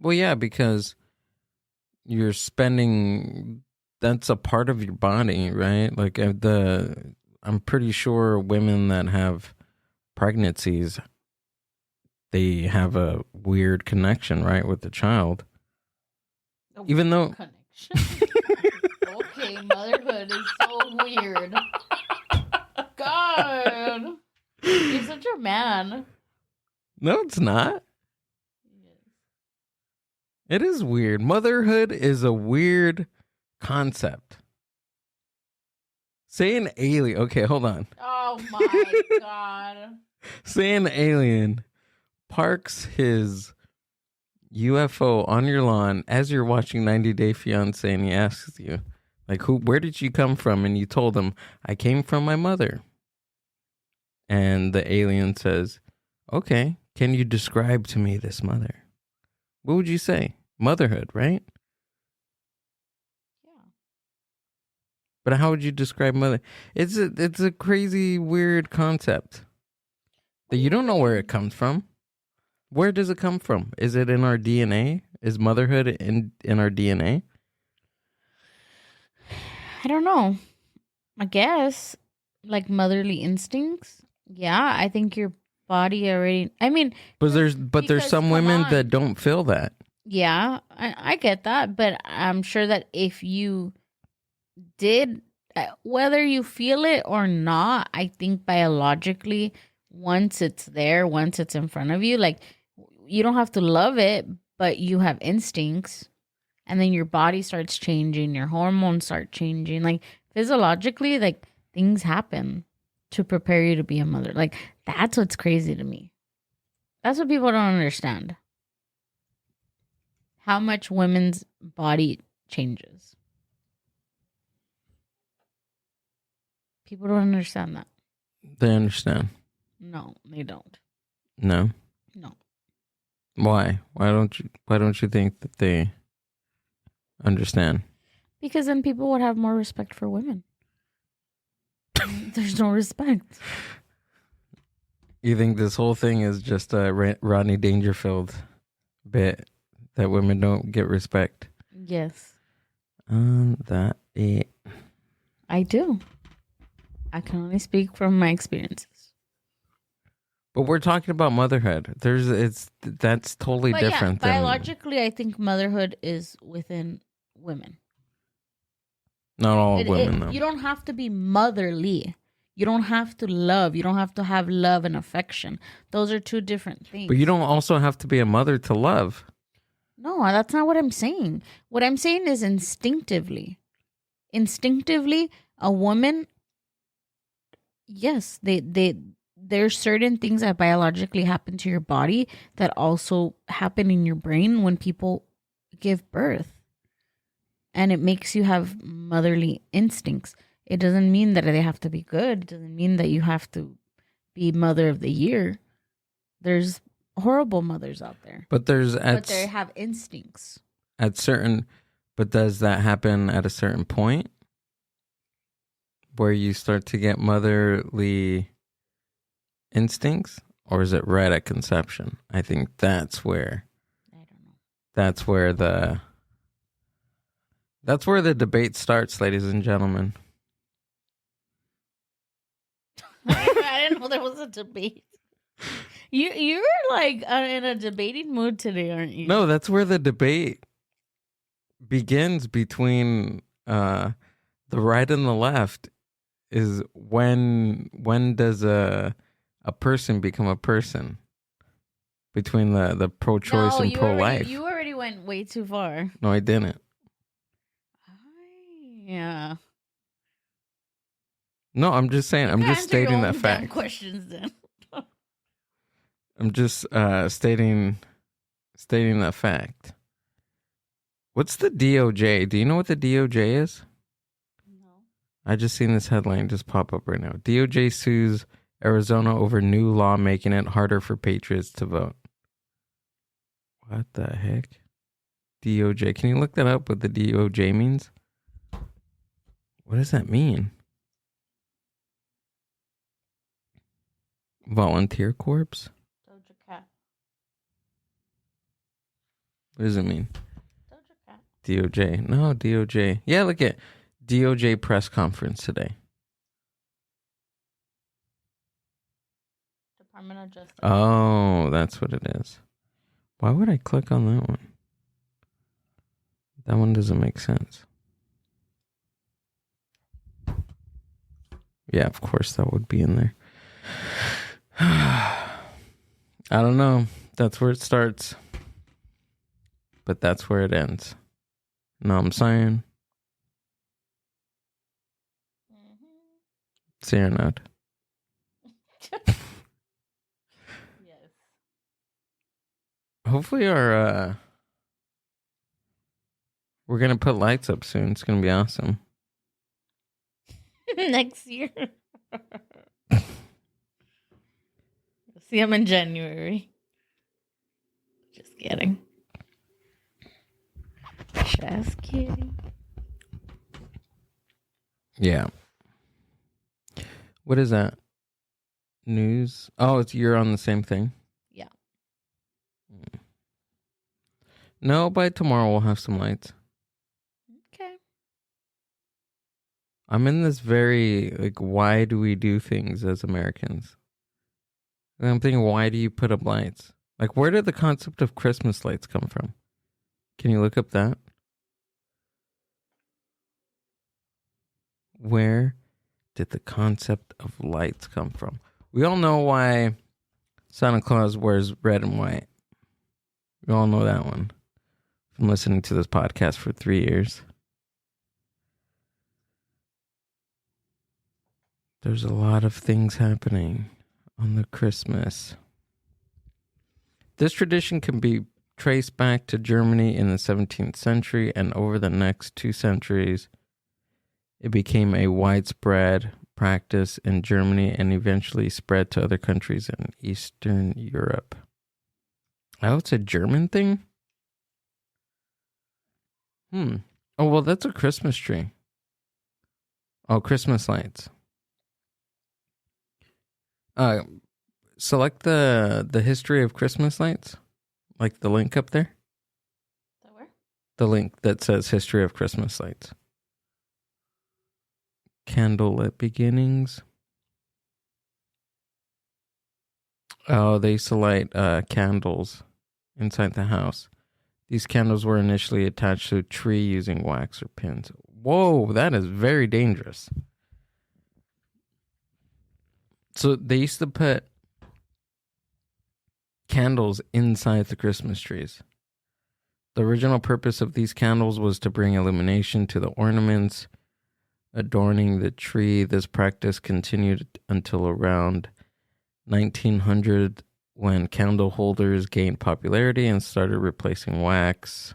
B: Well, yeah, because you're spending, that's a part of your body, right? Like I'm pretty sure women that have pregnancies, they have a weird connection, right, with the child. Even though
C: connection. Okay, motherhood is so weird. God, you're such a man.
B: No, it's not. It is weird. Motherhood is a weird concept. Say an alien. Okay, hold on.
C: Oh my God.
B: Say an alien parks his UFO on your lawn as you're watching 90 Day Fiancé, and he asks you, like, where did you come from? And you told him, I came from my mother. And the alien says, okay, can you describe to me this mother? What would you say? Motherhood, right?
C: Yeah.
B: But how would you describe mother? It's a crazy, weird concept that you don't know where it comes from. Where does it come from? Is it in our DNA? Is motherhood in our DNA?
C: I don't know. I guess like motherly instincts. Yeah, I think your body already. I mean,
B: but there's some women that don't feel that.
C: Yeah, I get that, but I'm sure that if you did, whether you feel it or not, I think biologically once it's there, once it's in front of you, like you don't have to love it, but you have instincts, and then your body starts changing, your hormones start changing, like physiologically, like things happen to prepare you to be a mother. Like that's what's crazy to me. That's what people don't understand. How much women's body changes. People don't understand that.
B: They understand.
C: No, they don't.
B: No.
C: No.
B: Why? Why don't you think that they understand?
C: Because then people would have more respect for women. There's no respect.
B: You think this whole thing is just a Rodney Dangerfield bit that women don't get respect?
C: Yes.
B: That it.
C: I do. I can only speak from my experiences.
B: But we're talking about motherhood. That's totally different.
C: Yeah, biologically, I think motherhood is within women.
B: Not all women, though.
C: You don't have to be motherly. You don't have to love. You don't have to have love and affection. Those are two different things.
B: But you don't also have to be a mother to love.
C: No, that's not what I'm saying. What I'm saying is instinctively. Instinctively, a woman, yes, there's certain things that biologically happen to your body that also happen in your brain when people give birth. And it makes you have motherly instincts. It doesn't mean that they have to be good. It doesn't mean that you have to be mother of the year. There's horrible mothers out there.
B: But
C: they have instincts.
B: But does that happen at a certain point where you start to get motherly instincts, or is it right at conception? I think that's where. I don't know. That's where the debate starts, ladies and gentlemen.
C: I didn't know there was a debate. You're like in a debating mood today, aren't you?
B: No, that's where the debate begins between the right and the left. Is when does a person become a person? Between the pro-choice and pro-life.
C: You already went way too far.
B: No, I didn't.
C: Yeah.
B: No, I'm just saying. I'm just stating that fact.
C: Questions then.
B: I'm just stating that fact. What's the DOJ? Do you know what the DOJ is? No. I just seen this headline just pop up right now. DOJ sues Arizona over new law making it harder for patriots to vote. What the heck? DOJ. Can you look that up, what the DOJ means? What does that mean? Volunteer Corps?
C: Doja Cat.
B: What does it mean?
C: Doja Cat.
B: DOJ. No, DOJ. Yeah, look at DOJ press conference today.
C: Department of Justice.
B: Oh, that's what it is. Why would I click on that one? That one doesn't make sense. Yeah, of course that would be in there. I don't know. That's where it starts. But that's where it ends. Know what I'm saying? See or not?
C: Yes.
B: Hopefully we're going to put lights up soon. It's going to be awesome.
C: Next year. See them in January. Just kidding. Just kidding.
B: Yeah. What is that? News? Oh, you're on the same thing?
C: Yeah.
B: No, by tomorrow we'll have some lights.
C: Okay.
B: I'm in this very, why do we do things as Americans? And I'm thinking, why do you put up lights? Where did the concept of Christmas lights come from? Can you look up that? Where did the concept of lights come from? We all know why Santa Claus wears red and white. We all know that one from listening to this podcast for 3 years. There's a lot of things happening on the Christmas. This tradition can be traced back to Germany in the 17th century, and over the next 2 centuries, it became a widespread practice in Germany and eventually spread to other countries in Eastern Europe. Oh, it's a German thing? Oh, well, that's a Christmas tree. Oh, Christmas lights. Select the history of Christmas lights, like the link up there.
C: Is that where?
B: The link that says history of Christmas lights. Candlelit beginnings. Oh, they used to light candles inside the house. These candles were initially attached to a tree using wax or pins. Whoa, that is very dangerous. So they used to put candles inside the Christmas trees. The original purpose of these candles was to bring illumination to the ornaments adorning the tree. This practice continued until around 1900, when candle holders gained popularity and started replacing wax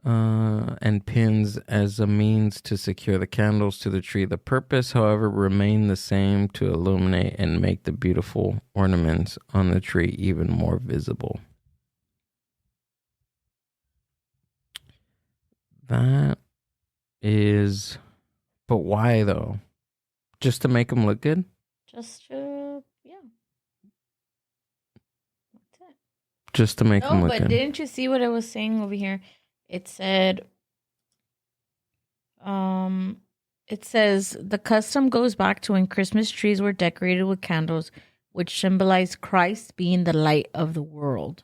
B: and pins as a means to secure the candles to the tree. The purpose, however, remained the same: to illuminate and make the beautiful ornaments on the tree even more visible. That is... But why, though? Just to make them look good?
C: Just to, yeah. That's it.
B: Just to make them look
C: No,
B: good.
C: but didn't you see what I was saying over here? It said, it says the custom goes back to when Christmas trees were decorated with candles, which symbolized Christ being the light of the world.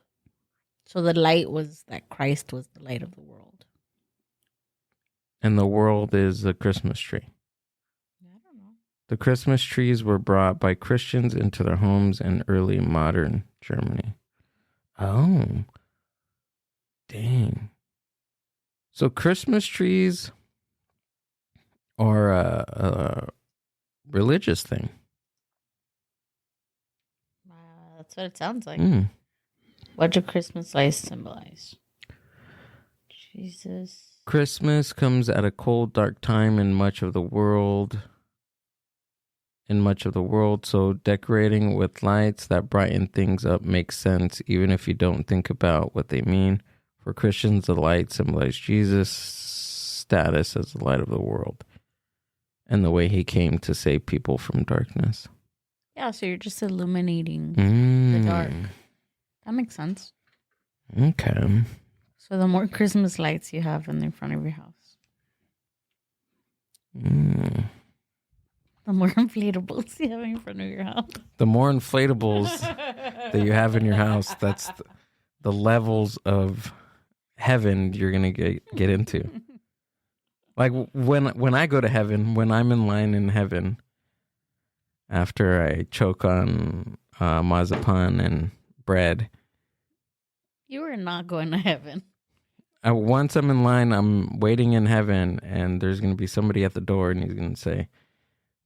C: So the light was that Christ was the light of the world.
B: And the world is a Christmas tree.
C: I don't know.
B: The Christmas trees were brought by Christians into their homes in early modern Germany. Oh, dang. So Christmas trees are a religious thing.
C: That's what it sounds like.
B: Mm.
C: What do Christmas lights symbolize? Jesus.
B: Christmas comes at a cold, dark time in much of the world. So decorating with lights that brighten things up makes sense, even if you don't think about what they mean. For Christians, the light symbolizes Jesus' status as the light of the world and the way he came to save people from darkness.
C: Yeah, so you're just illuminating the dark. That makes sense.
B: Okay.
C: So the more Christmas lights you have in front of your house, the more inflatables you have in front of your house.
B: The more inflatables that you have in your house, that's the levels of heaven you're going to get into. Like when I go to heaven, when I'm in line in heaven, after I choke on marzipan and bread.
C: You are not going to heaven.
B: Once I'm in line, I'm waiting in heaven, and there's going to be somebody at the door, and he's going to say,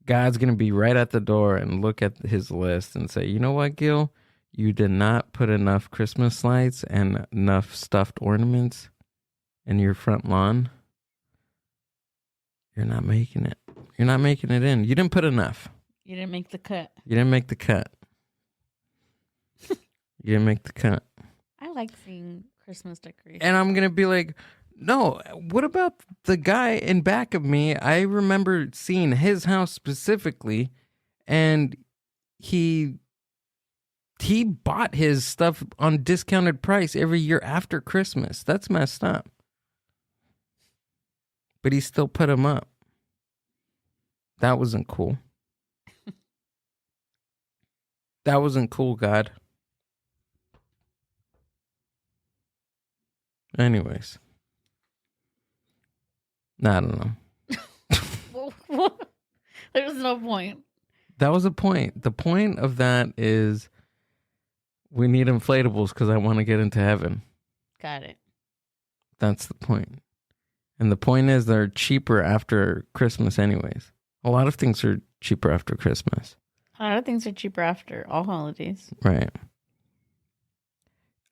B: God's going to be right at the door and look at his list and say, you know what, Gill? You did not put enough Christmas lights and enough stuffed ornaments in your front lawn. You're not making it. You're not making it in. You didn't put enough.
C: You didn't make the cut.
B: You didn't make the cut. You didn't make the cut.
C: I like seeing Christmas decorations.
B: And I'm going to be like, no, what about the guy in back of me? I remember seeing his house specifically, and he bought his stuff on discounted price every year after Christmas. That's messed up. But he still put them up. That wasn't cool. That wasn't cool, God. Anyways. I don't know.
C: There's no point.
B: That was a point. The point of that is we need inflatables because I want to get into heaven.
C: Got it.
B: That's the point. And the point is they're cheaper after Christmas anyways. A lot of things are cheaper after Christmas.
C: A lot of things are cheaper after all holidays.
B: Right.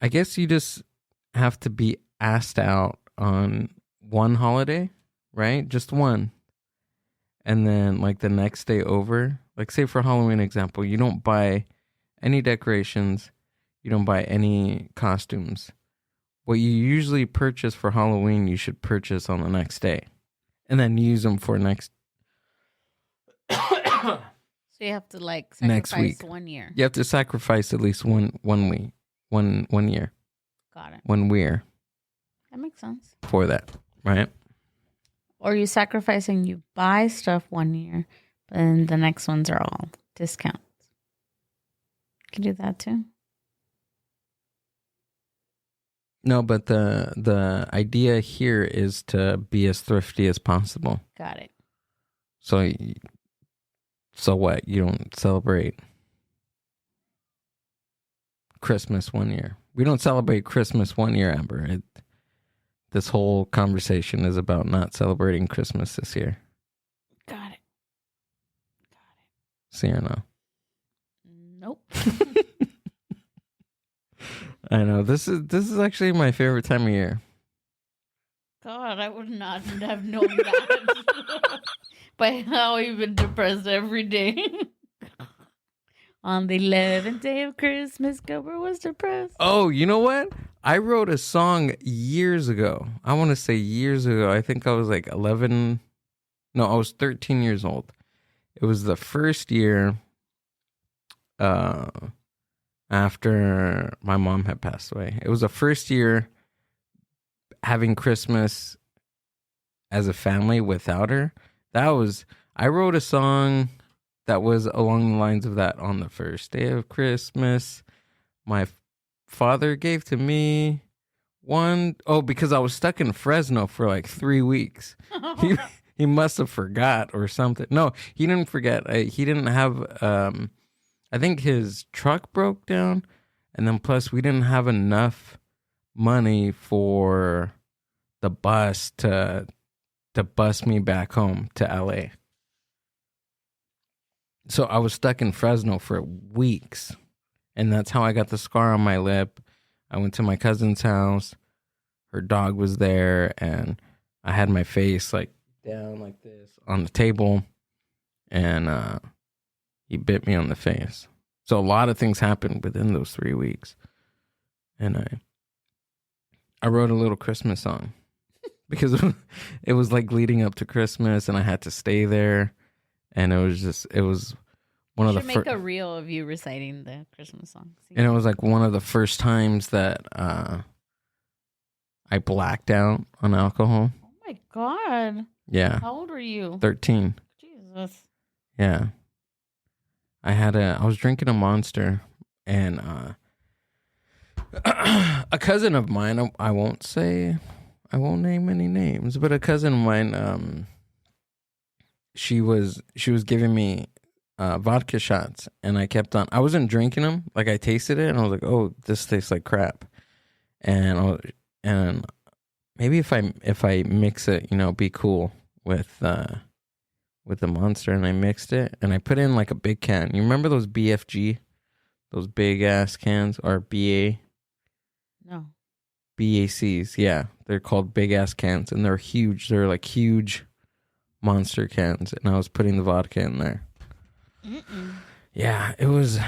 B: I guess you just have to be asked out on one holiday, right? Just one. And then like the next day over, like say for Halloween example, you don't buy any decorations. You don't buy any costumes. What you usually purchase for Halloween, you should purchase on the next day. And then use them for next...
C: So you have to like sacrifice
B: next week.
C: 1 year.
B: You have to sacrifice at least one week, one year.
C: Got it.
B: 1 year.
C: That makes sense.
B: For that, right?
C: Or you sacrifice and you buy stuff 1 year, but then the next ones are all discounts. You can do that too.
B: No, but the idea here is to be as thrifty as possible.
C: Got it.
B: So what? You don't celebrate Christmas 1 year. We don't celebrate Christmas 1 year, Amber. This whole conversation is about not celebrating Christmas this year.
C: Got it.
B: See or no?
C: Nope.
B: I know. This is actually my favorite time of year.
C: God, I would not have known that. By how you've been depressed every day. On the 11th day of Christmas, Gilbert was depressed.
B: Oh, you know what? I wrote a song years ago. I want to say years ago. I think I was like 11. No, I was 13 years old. It was the first year after my mom had passed away. It was the first year having Christmas as a family without her. I wrote a song that was along the lines of that. On the first day of Christmas, my father gave to me because I was stuck in Fresno for like 3 weeks. He must have forgot or something. No, he didn't forget. He didn't have, I think his truck broke down. And then plus we didn't have enough money for the bus to bus me back home to LA. So I was stuck in Fresno for weeks. And that's how I got the scar on my lip. I went to my cousin's house. Her dog was there. And I had my face like down like this on the table. And he bit me on the face. So a lot of things happened within those 3 weeks. And I wrote a little Christmas song. Because it was like leading up to Christmas. And I had to stay there. And it was one of the first.
C: Make a reel of you reciting the Christmas song.
B: And it was like one of the first times that I blacked out on alcohol.
C: Oh my God.
B: Yeah.
C: How old were you?
B: 13.
C: Jesus.
B: Yeah. I was drinking a Monster, and a cousin of mine, I won't name any names, but a cousin of mine, she was giving me vodka shots, and I wasn't drinking them. Like I tasted it and I was like, oh, this tastes like crap. And maybe if I mix it, be cool with the Monster, and I mixed it and I put in like a big can. You remember those BFG, those big ass cans, or BA?
C: No.
B: BACs, yeah. They're called big ass cans, and they're huge. They're like huge Monster cans, and I was putting the vodka in there.
C: Mm-mm.
B: Yeah, it was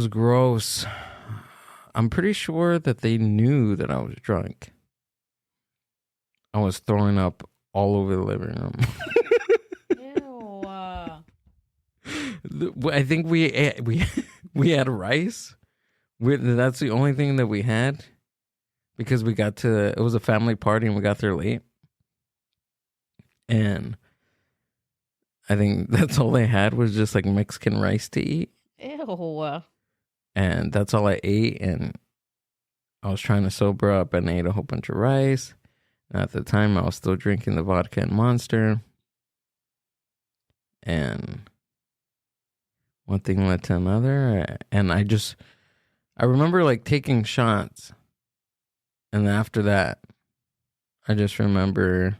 B: gross. I'm pretty sure that they knew that I was drunk. I was throwing up all over the living room.
C: Ew.
B: I think we had rice. That's the only thing that we had, because it was a family party and we got there late. And I think that's all they had was just like Mexican rice to eat.
C: Ew.
B: And that's all I ate. And I was trying to sober up and ate a whole bunch of rice. And at the time, I was still drinking the vodka and Monster. And one thing led to another. And I remember like taking shots. And after that, I just remember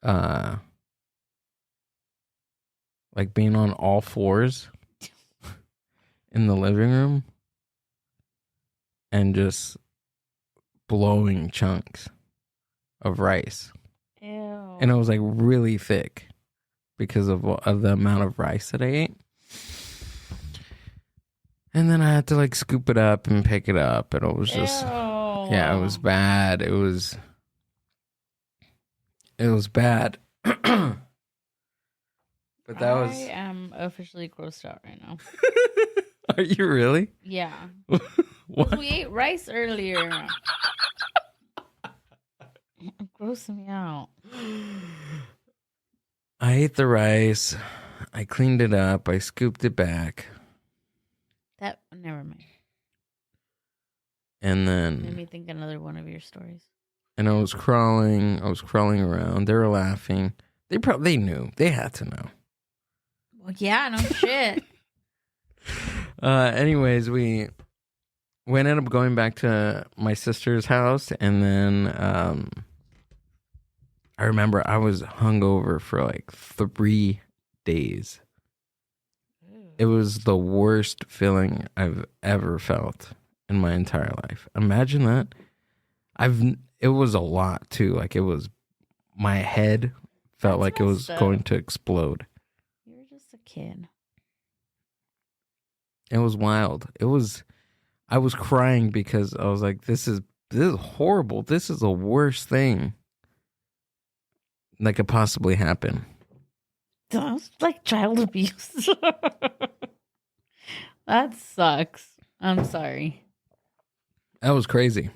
B: like being on all fours in the living room and just blowing chunks of rice.
C: Ew.
B: And it was like really thick because of the amount of rice that I ate. And then I had to like scoop it up and pick it up. And it was just, yeah, it was bad. It was bad. But that was.
C: I am officially grossed out right now.
B: Are you really?
C: Yeah.
B: What?
C: We ate rice earlier. It grossed me out.
B: I ate the rice. I cleaned it up. I scooped it back.
C: Never mind.
B: And then.
C: Made me think another one of your stories.
B: And I was crawling around. They were laughing. They knew. They had to know.
C: Well, yeah, no shit.
B: Anyways, we ended up going back to my sister's house, and then I remember I was hungover for like 3 days. It was the worst feeling I've ever felt in my entire life. Imagine that. It was a lot too. Like my head felt like it was going to explode.
C: You were just a kid.
B: It was wild. I was crying because I was like, this is horrible. This is the worst thing that could possibly happen.
C: Sounds like child abuse. That sucks. I'm sorry.
B: That was crazy.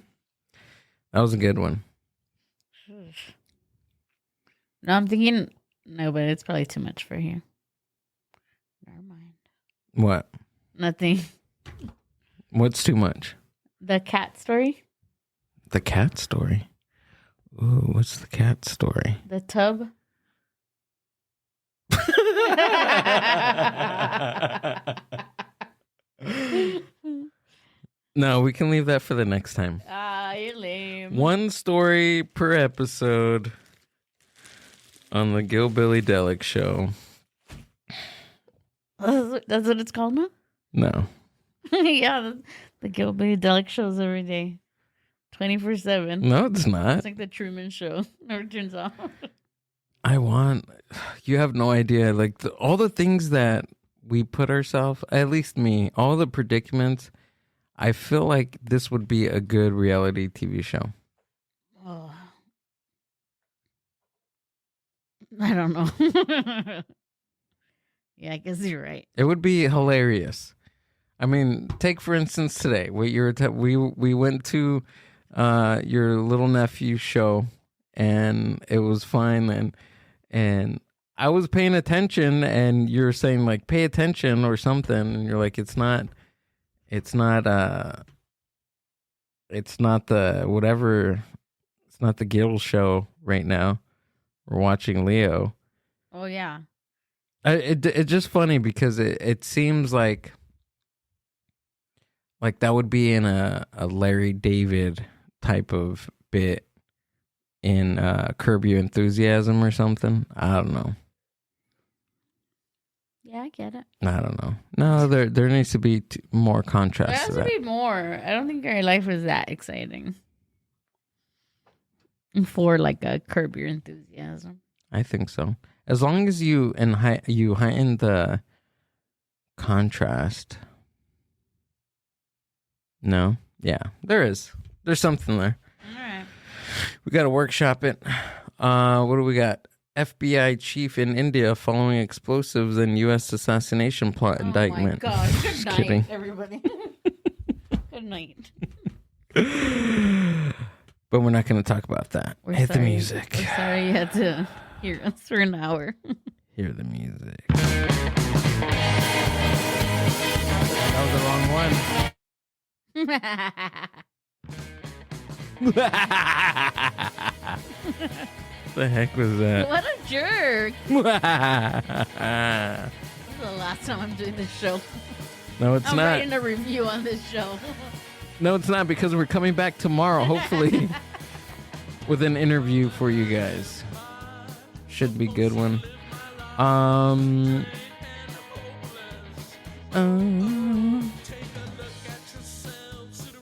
B: That was a good one.
C: No, I'm thinking, no, but it's probably too much for here. Never mind.
B: What?
C: Nothing.
B: What's too much?
C: The cat story?
B: The cat story? Ooh, what's the cat story?
C: The tub?
B: No, we can leave that for the next time.
C: Ah, you're lame.
B: One story per episode on the Gilbilly Delic Show.
C: That's what it's called now?
B: No.
C: Yeah, the Gilbilly Delic shows every day. 24/7.
B: No, it's not.
C: It's like the Truman Show. Never turns off.
B: You have no idea. Like all the things that we put ourselves, at least me, all the predicaments, I feel like this would be a good reality TV show.
C: Oh. I don't know. Yeah, I guess you're right.
B: It would be hilarious. I mean, take for instance today. We went to your little nephew's show, and it was fine. And I was paying attention, and you're saying like pay attention or something, and you're like it's not the whatever. It's not the Gill show right now. We're watching Leo.
C: Oh yeah.
B: It's just funny because it seems like that would be in a Larry David type of bit in Curb Your Enthusiasm or something. I don't know.
C: Yeah, I get it.
B: I don't know. No, there needs to be more contrast.
C: There has to be more. I don't think our life is that exciting for like a Curb Your Enthusiasm.
B: I think so. As long as you heighten the contrast. No? Yeah, there is. There's something there.
C: All right.
B: We got to workshop it. What do we got? FBI chief in India following explosives in U.S. assassination plot indictment.
C: Oh my God. Good night,
B: kidding.
C: everybody. Good night.
B: But we're not going to talk about that. Hit the music.
C: We're sorry you had to hear us for an hour.
B: Hear the music. That was the wrong one. The heck was that?
C: What a jerk. the last time I'm doing this show.
B: No, it's
C: I'm
B: not.
C: writing a review on this show.
B: No, it's not, because we're coming back tomorrow, hopefully, with an interview for you guys. Should be a good one.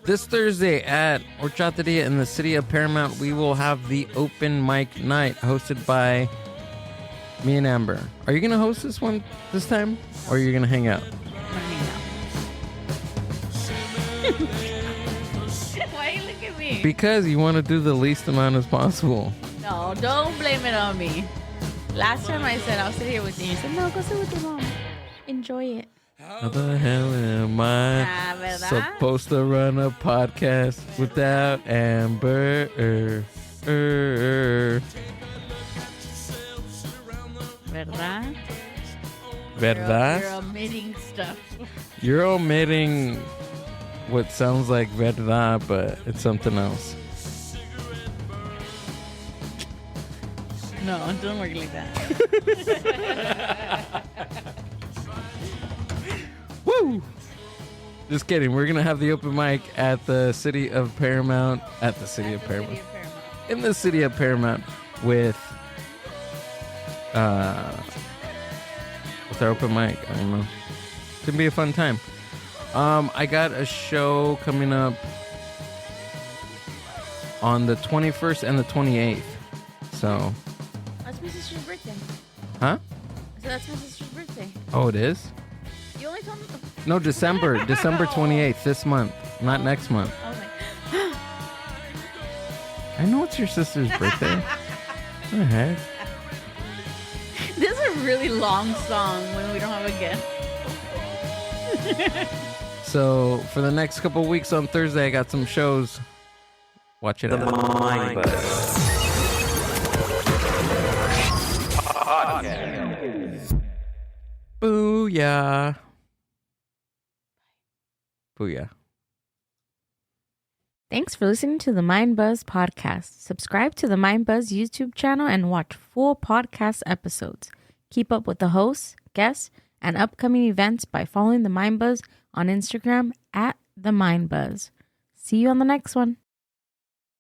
B: This Thursday at Horchateria in the city of Paramount, we will have the open mic night hosted by me and Amber. Are you going to host this one this time, or are you going to hang out?
C: Why you look at me?
B: Because you want to do the least amount as possible.
C: No, don't blame it on me. Last time I said I'll sit here with you. You said, no, go sit with your mom. Enjoy it.
B: How the hell am I
C: ¿verdad?
B: supposed to run a podcast without Amber?
C: ¿Verdad?
B: ¿Verdad?
C: You're omitting stuff.
B: You're omitting what sounds like verdad, but it's something else.
C: No, it doesn't work like that.
B: Woo! Just kidding. We're going to have the open mic at the city of Paramount. In the city of Paramount with our open mic. I don't know. It's going to be a fun time. I got a show coming up on the 21st and the 28th. So.
C: That's my sister's birthday.
B: Huh?
C: So that's my sister's birthday.
B: Oh, it is?
C: You only told me.
B: No, December 28th, this month, not next month.
C: I was like,
B: I know it's your sister's birthday. What the heck?
C: this is a really long song when we don't have a guest.
B: So for the next couple of weeks on Thursday, I got some shows. Watch it out.
F: Mindbuzz.
B: Booyah. Booyah.
C: Thanks for listening to the Mindbuzz podcast. Subscribe to the Mindbuzz YouTube channel and watch full podcast episodes. Keep up with the hosts, guests, and upcoming events by following the Mindbuzz on Instagram @the Mindbuzz. See you on the next one.